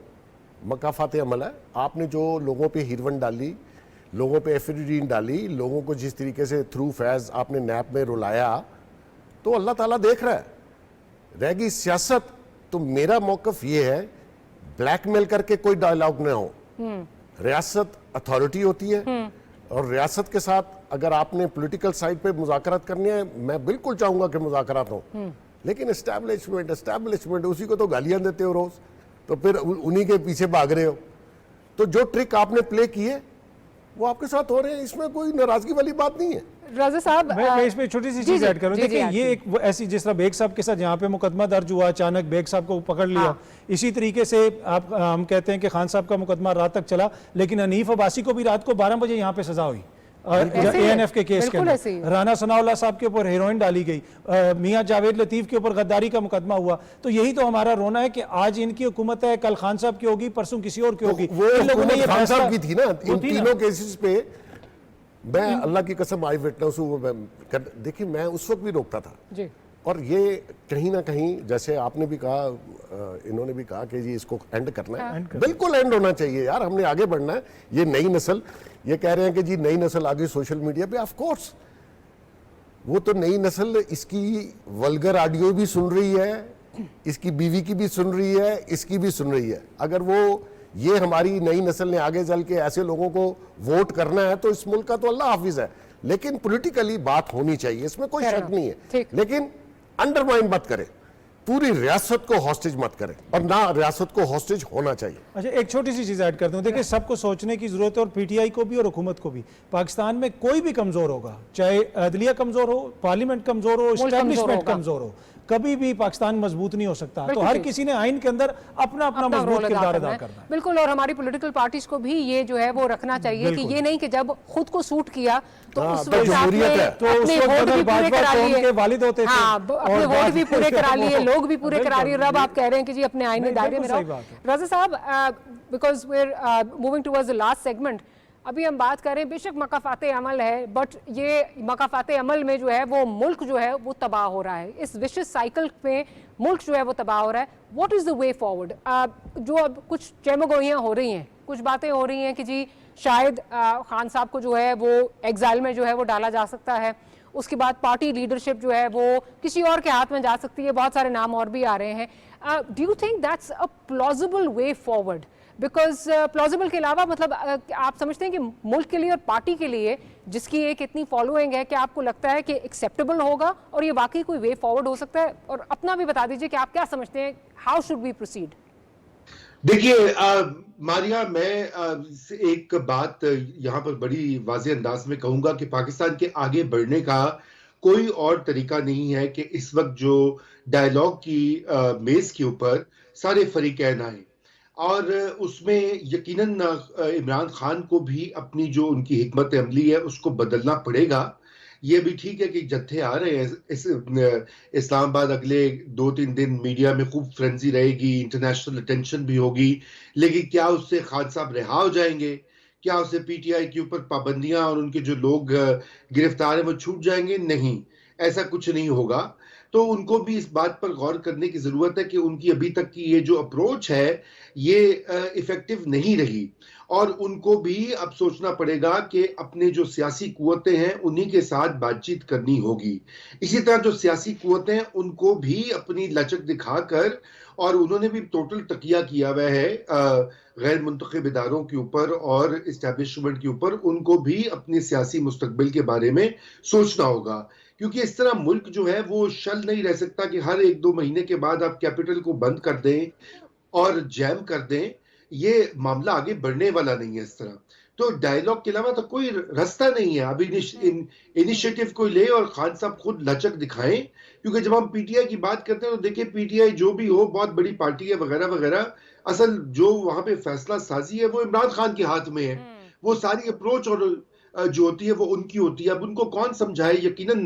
मकाफाते अमल है। आपने जो लोगों पे हिरवन डाली, लोगों पे एफिड्रीन डाली, लोगों को जिस तरीके से थ्रू फैज आपने नैप में रुलाया, तो अल्लाह ताला देख रहा है। रहेगी सियासत, तो मेरा मौकफ ये है, ब्लैकमेल करके कोई डायलॉग ना हो। रियासत अथॉरिटी होती है, और रियासत के साथ अगर आपने पॉलिटिकल साइड पे मुज़ाकरात करनी है, मैं बिल्कुल चाहूंगा कि मुज़ाकरात हो, लेकिन एस्टैब्लिशमेंट उसी को तो गालियां देते हो रोज, तो फिर उन्हीं के पीछे भाग रहे हो। तो जो ट्रिक आपने प्ले की है वो आपके साथ हो रहे हैं, इसमें कोई नाराजगी वाली बात नहीं है। रज़ा साहब, मैं इसमें छोटी सी चीज ऐड करूं। देखिए, ये एक ऐसी, जिस तरह बेग साहब के साथ यहाँ पे मुकदमा दर्ज हुआ, अचानक बेग साहब को पकड़ लिया, हाँ। इसी तरीके से हम कहते हैं कि खान साहब का मुकदमा रात तक चला, लेकिन हनीफ अब्बासी को भी रात को 12 बजे यहाँ पे सजा हुई ANF के केस के अंदर। राना सनाउल्लाह साहब के ऊपर हेरोइन डाली गई, मियां जावेद लतीफ के ऊपर गद्दारी का मुकदमा हुआ। तो यही तो हमारा रोना है कि आज इनकी हुकूमत है, कल खान साहब की होगी, परसों किसी और की होगी। वो लोगों ने खान साहब की थी ना, इन तीनों केसेस पे मैं अल्लाह की कसम आई विटनेस हूँ। देखिए, मैं उस वक्त भी रोकता था जी। और ये कहीं ना कहीं, जैसे आपने भी कहा, इन्होंने भी कहा कि जी इसको एंड करना है, बिल्कुल एंड होना चाहिए यार, हमने आगे बढ़ना है। ये नई नस्ल, ये कह रहे हैं कि जी नई नस्ल आगे सोशल मीडिया पे, ऑफ कोर्स वो तो नई नस्ल इसकी वल्गर ऑडियो भी सुन रही है, इसकी बीवी की भी सुन रही है, इसकी भी सुन रही है। अगर वो ये हमारी नई नस्ल ने आगे चल के ऐसे लोगों को वोट करना है तो इस मुल्क का तो अल्लाह हाफिज है, लेकिन पॉलिटिकली बात होनी चाहिए, इसमें कोई शक नहीं है, लेकिन अंडरमाइन मत करें, पूरी रियासत को हॉस्टेज मत करें, और ना रियासत को हॉस्टेज होना चाहिए। अच्छा, एक छोटी सी चीज ऐड करता हूँ। देखिए, सबको सोचने की जरूरत है, और PTI को भी और हुकूमत को भी। पाकिस्तान में कोई भी कमजोर होगा, चाहे अदलिया कमजोर हो, पार्लियामेंट कमजोर हो, एस्टैब्लिशमेंट कमजोर हो, कभी भी पाकिस्तान मजबूत नहीं हो सकता। तो हर किसी ने आइन के अंदर अपना अपना मजबूत किरदार अदा करना है। बिल्कुल, और हमारी पॉलिटिकल पार्टीज को भी ये जो है वो रखना चाहिए कि ये नहीं कि जब खुद को सूट किया तो उस वक्त आपने अपने वोट भी पूरे करा लिए, वालिद होते थे, अपने वोट भी पूरे करा लिए, लोग भी पूरे करा लिए, अब आप कह रहे हैं कि जी अपने आईनी दायरे में रहो। रज़ा साहब, because we are moving towards the last segment, अभी हम बात करें, बेशक मकाफाते अमल है, बट ये मकाफाते अमल में जो है वो मुल्क जो है वो तबाह हो रहा है, इस विशियस साइकिल में मुल्क जो है वो तबाह हो रहा है। What is the way forward? जो अब कुछ चेमगोइयाँ हो रही हैं, कुछ बातें हो रही हैं कि जी शायद खान साहब को जो है वो एग्जाइल में जो है वो डाला जा सकता है, उसके बाद पार्टी लीडरशिप जो है वो किसी और के हाथ में जा सकती है, बहुत सारे नाम और भी आ रहे हैं। Do you think that's a plausible way forward? Because plausible के अलावा मतलब आप समझते हैं कि मुल्क के लिए और पार्टी के लिए जिसकी एक इतनी फॉलोइंग है, क्या आपको लगता है कि एक्सेप्टेबल होगा और ये वाकई कोई वे फॉरवर्ड हो सकता है? और अपना भी बता दीजिए कि आप क्या समझते हैं, हाउ शुड वी प्रोसीड? देखिए मारिया, मैं एक बात यहाँ पर बड़ी वाज़ेह अंदाज में कहूंगा कि पाकिस्तान के आगे बढ़ने का कोई और तरीका नहीं है कि इस वक्त जो डायलॉग की मेज के ऊपर सारे फरीकैन आए, और उसमें यकीनन इमरान खान को भी अपनी जो उनकी हिकमत अमली है उसको बदलना पड़ेगा। ये भी ठीक है कि जत्थे आ रहे हैं इस्लामाबाद, अगले 2-3 दिन मीडिया में खूब फ्रेंजी रहेगी, इंटरनेशनल अटेंशन भी होगी, लेकिन क्या उससे खान साहब रिहा हो जाएंगे? क्या उससे PTI के ऊपर पाबंदियां और उनके जो लोग गिरफ्तार हैं वो छूट जाएंगे? नहीं। ऐसा कुछ नहीं होगा। तो उनको भी इस बात पर गौर करने की जरूरत है कि उनकी अभी तक की ये जो अप्रोच है ये इफेक्टिव नहीं रही, और उनको भी अब सोचना पड़ेगा कि अपने जो सियासी कुव्वतें हैं उन्हीं के साथ बातचीत करनी होगी। इसी तरह जो सियासी कुव्वतें हैं उनको भी अपनी लचक दिखाकर, और उन्होंने भी टोटल तकिया किया हुआ है गैर मुंतखब इदारों के ऊपर और इस्टेब्लिशमेंट के ऊपर, उनको भी अपने सियासी मुस्तकबिल के बारे में सोचना होगा। क्योंकि इस तरह मुल्क जो है वो शल नहीं रह सकता कि हर 1-2 महीने के बाद आप कैपिटल को बंद कर दें और जैम कर दें। ये मामला आगे बढ़ने वाला नहीं है इस तरह। तो डायलॉग के अलावा तो कोई रास्ता नहीं है। अब इनिशिएटिव कोई ले और खान साहब खुद लचक दिखाएं, क्योंकि जब हम पीटीआई की बात करते हैं तो देखिए पीटीआई जो भी हो बहुत बड़ी पार्टी है वगैरह वगैरह, असल जो वहां पे फैसला साजी है वो इमरान खान के हाथ में है। वो सारी अप्रोच और जो होती है वो उनकी होती है। अब उनको कौन समझाए, यकीनन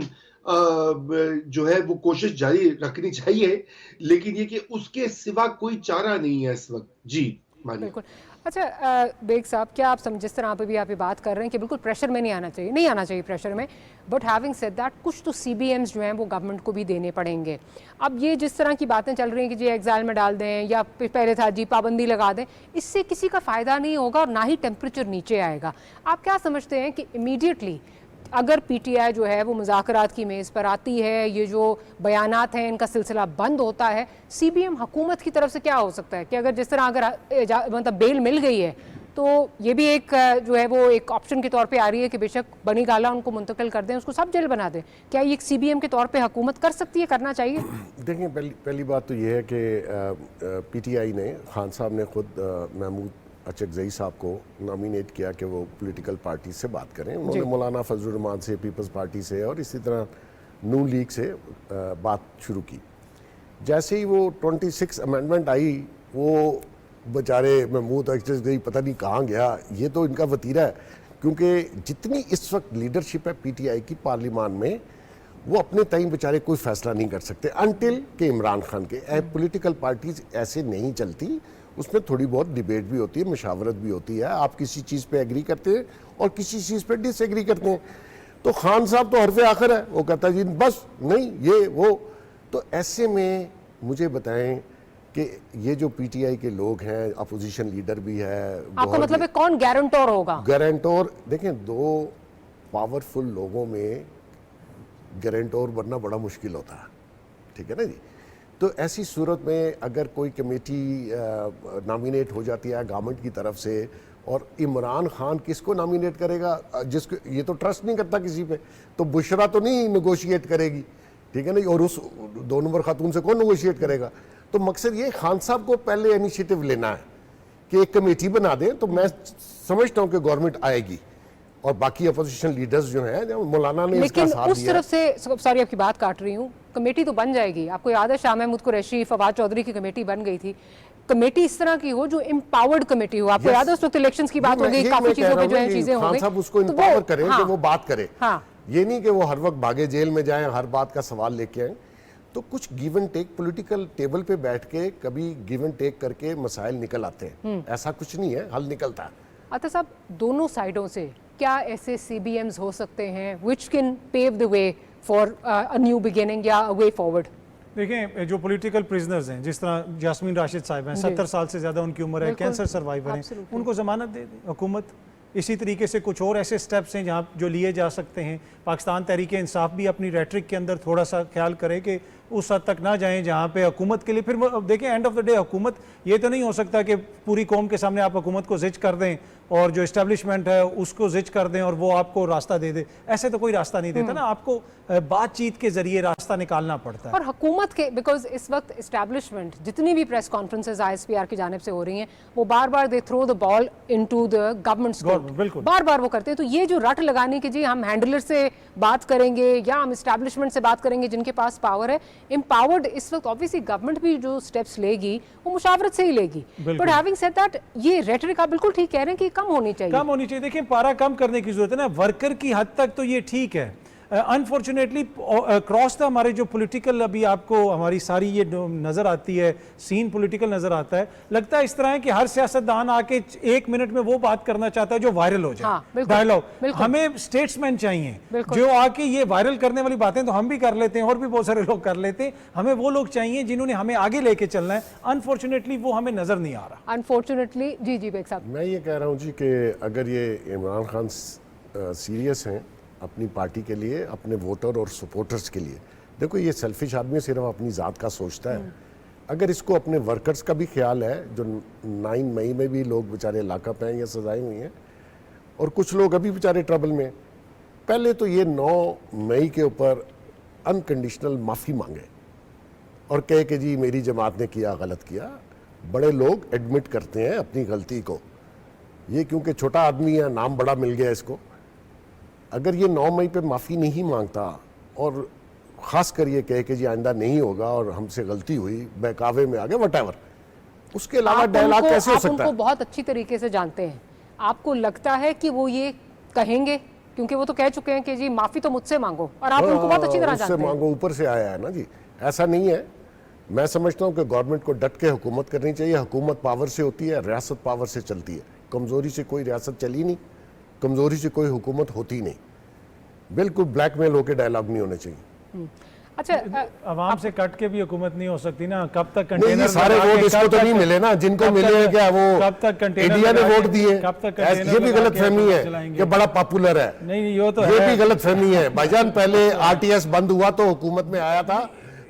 जो है वो कोशिश जारी रखनी चाहिए, लेकिन ये कि उसके सिवा कोई चारा नहीं है इस वक्त। जी मानिए। बिल्कुल। अच्छा बेग साहब, क्या आप जिस तरह पे भी आप ये बात कर रहे हैं कि बिल्कुल प्रेशर में नहीं आना चाहिए प्रेशर में, बट हैविंग सेड दैट कुछ तो सीबीएम्स जो हैं वो गवर्नमेंट को भी देने पड़ेंगे। अब ये जिस तरह की बातें चल रही हैं कि जी एग्जाइल में डाल दें या पहले था जी पाबंदी लगा दें, इससे किसी का फ़ायदा नहीं होगा और ना ही टेम्परेचर नीचे आएगा। आप क्या समझते हैं कि इमीडिएटली अगर पीटीआई जो है वो मुज़ाकरात की मेज़ पर आती है, ये जो बयानात हैं इनका सिलसिला बंद होता है, सीबीएम हुकूमत की तरफ से क्या हो सकता है कि अगर जिस तरह अगर मतलब बेल मिल गई है तो ये भी एक जो है वो एक ऑप्शन के तौर पे आ रही है कि बेशक बनी गाला उनको मुंतकिल कर दें, उसको सब जेल बना दें, क्या ये एक सीबीएम के तौर पे हुकूमत कर सकती है, करना चाहिए? देखिए पहली बात तो ये है कि पीटीआई ने, खान साहब ने खुद महमूद अचकजई साहब को नॉमिनेट किया कि वो पॉलिटिकल पार्टी से बात करें। उन्होंने मौलाना फजलुर रहमान से, पीपल्स पार्टी से और इसी तरह नून लीग से बात शुरू की। जैसे ही वो 26 अमेंडमेंट आई, वो बेचारे महमूद अचकजई पता नहीं कहाँ गया। ये तो इनका वतीरा है, क्योंकि जितनी इस वक्त लीडरशिप है पीटीआई की पार्लियामान में, वो अपने टाइम बेचारे कोई फैसला नहीं कर सकते अनटिल के इमरान खान के। पॉलिटिकल पार्टीज ऐसे नहीं चलती, उसमें थोड़ी बहुत डिबेट भी होती है, मशावरत भी होती है। आप किसी चीज़ पे एग्री करते हैं और किसी चीज़ पे डिसएग्री करते हैं। तो खान साहब तो हरफ आखिर है, वो कहता है जी बस नहीं ये वो। तो ऐसे में मुझे बताएं कि ये जो पीटीआई के लोग हैं, अपोजिशन लीडर भी है, आपका मतलब है कौन गारंटर होगा? गारंटर, देखें, दो पावरफुल लोगों में गारंटर बनना बड़ा मुश्किल होता है, ठीक है ना जी। तो ऐसी सूरत में अगर कोई कमेटी नॉमिनेट हो जाती है गवर्नमेंट की तरफ से, और इमरान खान किसको नॉमिनेट करेगा, जिसको ये तो ट्रस्ट नहीं करता किसी पे, तो बुशरा तो नहीं नेगोशिएट करेगी, ठीक है ना, और उस 2 नंबर खातून से कौन नेगोशिएट करेगा। तो मकसद ये खान साहब को पहले इनिशिएटिव लेना है कि एक कमेटी बना दें, तो मैं समझता हूँ कि गवर्नमेंट आएगी। और बाकी अपोजिशन लीडर्स जो हैं, मौलाना ने इसका साथ दिया। लेकिन उस तरफ से, सॉरी आपकी बात काट रही हूँ, कमेटी तो बन जाएगी। आपको याद है शाह महमूद कुरैशी, फवाद चौधरी की कमेटी बन गई थी। कमेटी इस तरह की हो जो एम्पावर्ड कमेटी हो। आपको याद है उस वक्त इलेक्शंस की बात हो गई, काफी चीजों पे जो है चीजें हो गई। खान साहब उसको एम्पावर करें कि वो बात करे। हाँ, ये नहीं कि वो हर वक्त भागे जेल में जाएं, हर बात का सवाल लेके आए। तो कुछ give and take, political table पे बैठ के कभी गिव एंड टेक करके मसाइल निकल आते हैं। ऐसा कुछ नहीं है, हल निकलता है। अतः साहब, दोनों साइडों से क्या ऐसे सीबीएम्स हो सकते हैं which can pave the way for a new beginning या अ वे फॉरवर्ड? देखें, जो पॉलिटिकल प्रिजनर्स हैं, जिस तरह यास्मीन राशिद साहिब हैं, 70 साल से ज़्यादा उनकी उम्र है, कैंसर सर्वाइवर हैं, उनको ज़मानत दे दे हुकूमत। इसी तरीके से कुछ और ऐसे स्टेप्स हैं जहाँ जो लिए जा सकते हैं। पाकिस्तान तहरीक इंसाफ भी अपनी रेटरिक के अंदर थोड़ा सा ख्याल करे कि उस हद तक ना जाएं जहाँ पे हुकूमत के लिए, फिर देखें एंड ऑफ द डे हुकूमत, ये तो नहीं हो सकता कि पूरी कौम के सामने आप हुकूमत को जिज कर दें और जो इस्टेब्लिशमेंट है उसको जिज कर दें और वो आपको रास्ता दे दे। ऐसे तो कोई रास्ता नहीं देता ना, आपको बातचीत के जरिए रास्ता निकालना पड़ता है। और हुकूमत के, बिकॉज इस वक्त इस्टेब्लिशमेंट जितनी भी प्रेस कॉन्फ्रेंसेज आईएसपीआर की जानिब से हो रही हैं, वो बार बार they throw the ball into the government, बिल्कुल बार बार वो करते हैं। तो ये जो रट लगाने की जी हम हैंडलर से बात करेंगे या हम इस्टेब्लिशमेंट से बात करेंगे जिनके पास पावर है, एम्पावर्ड इस वक्त ऑब्वियसली गवर्नमेंट भी जो स्टेप्स लेगी वो मुशावरत से ही लेगी। बट हैविंग सेड दैट, ये रेटरिक आप बिल्कुल ठीक कह रहे हैं कि कम होनी चाहिए। कम होनी चाहिए। देखिए, पारा कम करने की जरूरत है ना, वर्कर की हद तक तो ये ठीक है, अनफॉर्चुनेटली क्रॉस द हमारे जो पॉलिटिकल अभी आपको हमारी सारी ये नज़र आती है, सीन पॉलिटिकल नज़र आता है, लगता है इस तरह है कि हर सियासतदान आके 1 मिनट में वो बात करना चाहता है जो वायरल हो जाए। हाँ, डायलॉग हमें स्टेट्समैन चाहिए जो आके ये वायरल करने वाली बातें तो हम भी कर लेते हैं और भी बहुत सारे लोग कर लेते हैं, हमें वो लोग चाहिए जिन्होंने हमें आगे लेके चलना है। अनफॉर्चुनेटली वो हमें नजर नहीं आ रहा। अनफॉर्चुनेटली जी बेग साहब, मैं ये कह रहा हूँ जी कि अगर ये इमरान खान सीरियस हैं अपनी पार्टी के लिए, अपने वोटर और सपोर्टर्स के लिए, देखो ये सेल्फिश आदमी सिर्फ अपनी ज़ात का सोचता है। अगर इसको अपने वर्कर्स का भी ख्याल है, जो 9 मई में भी लोग बेचारे लाकअप हैं या सजाएं हुई हैं, और कुछ लोग अभी बेचारे ट्रबल में, पहले तो ये 9 मई के ऊपर अनकंडीशनल माफ़ी मांगे और कहे कि जी मेरी जमात ने किया, गलत किया। बड़े लोग एडमिट करते हैं अपनी गलती को, ये क्योंकि छोटा आदमी है, नाम बड़ा मिल गया इसको। अगर ये 9 मई पे माफ़ी नहीं मांगता और ख़ास कर ये कहे कि जी आइंदा नहीं होगा और हमसे गलती हुई, बहकावे में आ गए, वटएवर, उसके अलावा डायलॉग कैसे हो सकता है? उनको बहुत अच्छी तरीके से जानते हैं, आपको लगता है कि वो ये कहेंगे? क्योंकि वो तो कह चुके हैं कि जी माफ़ी तो मुझसे मांगो, और आप उनको बहुत अच्छी तरह जानते हैं। मांगो ऊपर से आया है ना जी, ऐसा नहीं है। मैं समझता हूँ कि गवर्नमेंट को डट के हुकूमत करनी चाहिए। हुकूमत पावर से होती है, रियासत पावर से चलती है। कमज़ोरी से कोई रियासत चली नहीं, कमज़ोरी से कोई हुकूमत होती नहीं। बिल्कुल ब्लैकमेल होकर डायलॉग नहीं होने चाहिए। अच्छा, आवाम से कट के भी हुकूमत नहीं हो सकती ना। कब तक नहीं, कंटेनर सारे वोट इसको तो नहीं मिले ना, जिनको मिले हैं क्या वो कब तक कंटेनर इंडिया ने वोट दिए। कब तक कंटेनर ये भी गलत फहमी है चलाएंगे? कि बड़ा पॉपुलर है, नहीं ये तो ये है। भी गलत फहमी है भाईजान। पहले आरटीएस बंद हुआ तो हुकूमत में आया था,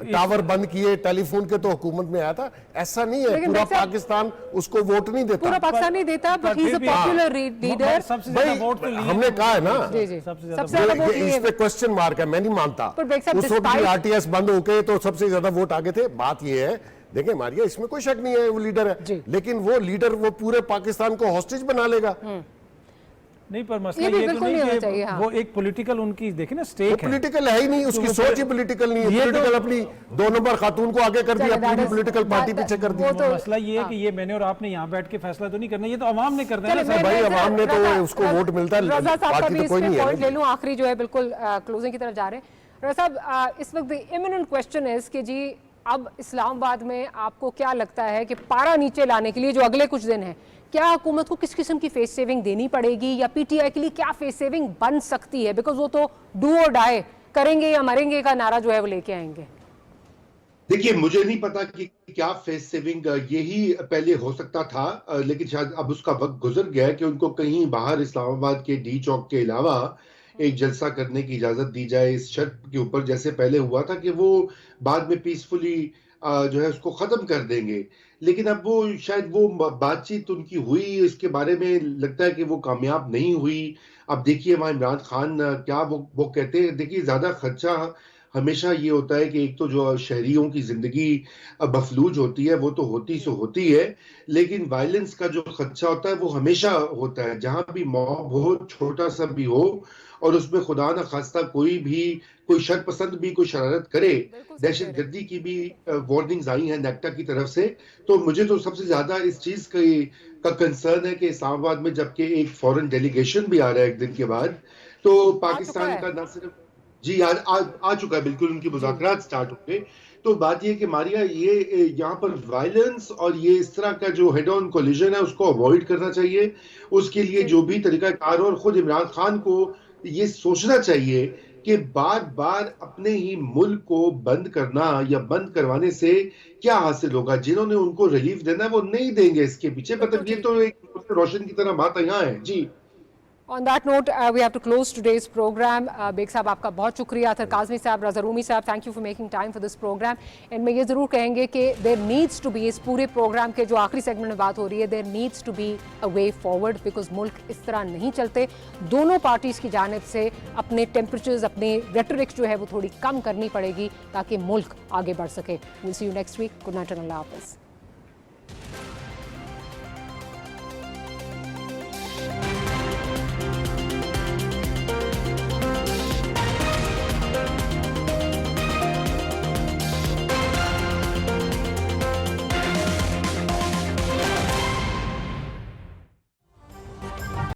टावर बंद किए टेलीफोन के तो हुकूमत में आया था। ऐसा नहीं है पूरा पाकिस्तान उसको वोट नहीं देता, पूरा पाकिस्तान नहीं देता, but he is a popular leader. सबसे ज्यादा वोट तो लिए हमने कहा है ना, जी सबसे सबसे ज्यादा वोट इस लिए। पे क्वेश्चन मार्क है, मैं नहीं मानता। पर बेग साहब, उस वक्त भी despite- आरटीएस बंद होके तो सबसे ज्यादा वोट आगे थे। बात ये है, देखें मारिया, इसमें कोई शक नहीं है वो लीडर है, लेकिन वो लीडर वो पूरे पाकिस्तान को हॉस्टेज बना लेगा। नहीं, पर मसला ये भी ये तो बिल्कुल नहीं नहीं होना कि चाहिए, हाँ। वो एक पॉलिटिकल उनकी देखे ना वो स्टेक है। पॉलिटिकल है ही नहीं, उसकी तो सोच ही पॉलिटिकल नहीं है। ये तो- पॉलिटिकल अपनी 2 नंबर खातून को आगे कर दिया, चलो, that अपनी is- पॉलिटिकल पार्टी that- पीछे कर दी। वो तो- मसला ये है कि ये मैंने और आपने यहाँ बैठ के फैसला तो नहीं करना, ये तो अवाम ने करना है चलिए, ना सर। भाई, मैं अवाम ने तो रज़ा- उसको वोट मिलता है, रज़ा साहब का बाकी भी तो इस कोई पे नहीं है पॉइंट ना। ले लूं, आखिरी जो है बिल्कुल क्लोजिंग की तरफ जा रहे हैं। रज़ा साहब, इस वक्त द इमिनेंट क्वेश्चन इज कि जी अब इस्लामाबाद में आपको क्या लगता है कि पारा नीचे लाने के लिए जो अगले कुछ दिन है, क्या हुकूमत को किस किस्म की फेस सेविंग देनी पड़ेगी, या पीटीआई के लिए क्या फेस सेविंग बन सकती है? बिकॉज वो तो डू और डाई, करेंगे या मरेंगे का नारा जो है वो लेके आएंगे। देखिए, मुझे नहीं पता कि क्या फेस सेविंग यही पहले हो सकता था, लेकिन शायद अब उसका वक्त गुजर गया है कि उनको कहीं बाहर इस्लामाबाद के डी चौक के अलावा एक जलसा करने की इजाजत दी जाए इस शर्त के ऊपर, जैसे पहले हुआ था कि वो बाद में पीसफुली जो है उसको खत्म कर देंगे। लेकिन अब वो शायद वो बातचीत उनकी हुई, इसके बारे में लगता है कि वो कामयाब नहीं हुई। अब देखिए वहाँ इमरान खान क्या वो कहते हैं। देखिए, ज्यादा खर्चा हमेशा ये होता है कि एक तो जो शहरियों की जिंदगी मफलूज होती है वो तो होती है, लेकिन वायलेंस का जो खर्चा होता है वो हमेशा होता है। जहां भी मॉब हो, छोटा सा भी हो, और उसमें खुदा न खास्ता कोई शर पसंद भी कोई शरारत करे, दहशत गर्दी की भी वार्निंग्स आई हैं नेक्टा की तरफ से। तो मुझे तो सबसे ज्यादा इस चीज का कंसर्न है कि इस्लामाबाद में जबकि एक फॉरेन डेलीगेशन भी आ रहा है एक दिन के बाद, तो पाकिस्तान का न सिर्फ जी आ चुका है, बिल्कुल उनकी मुज़ाकरात स्टार्ट हो गए। तो बात ये कि मारिया, ये यहाँ पर वायलेंस और ये इस तरह का जो हेड ऑन कोलिजन है उसको अवॉइड करना चाहिए। उसके लिए जो भी तरीका कार, और खुद इमरान खान को ये सोचना चाहिए कि बार बार अपने ही मुल्क को बंद करना या बंद करवाने से क्या हासिल होगा। जिन्होंने उनको रिलीफ देना है वो नहीं देंगे इसके पीछे, मतलब ये तो एक रोशन की तरह बात यहाँ है जी। On that note, we have to close today's program. Baig साहब, आपका बहुत शुक्रिया। अतर काज़मी साहब, रज़ा रूमी साहब, thank you for making time for this program. And मैं ये ज़रूर कहेंगे कि देयर नीड्स टू बी, इस पूरे प्रोग्राम के जो आखिरी सेगमेंट में बात हो रही है, there needs to be a way forward, because मुल्क इस तरह नहीं चलते। दोनों पार्टीज़ की जानिब से अपने टेम्परेचर्स, अपने रेटरिक्स जो है वो थोड़ी कम करनी पड़ेगी ताकि मुल्क आगे बढ़ सके। Will see you next week. Good night and अल्लाह हाफ़िज़।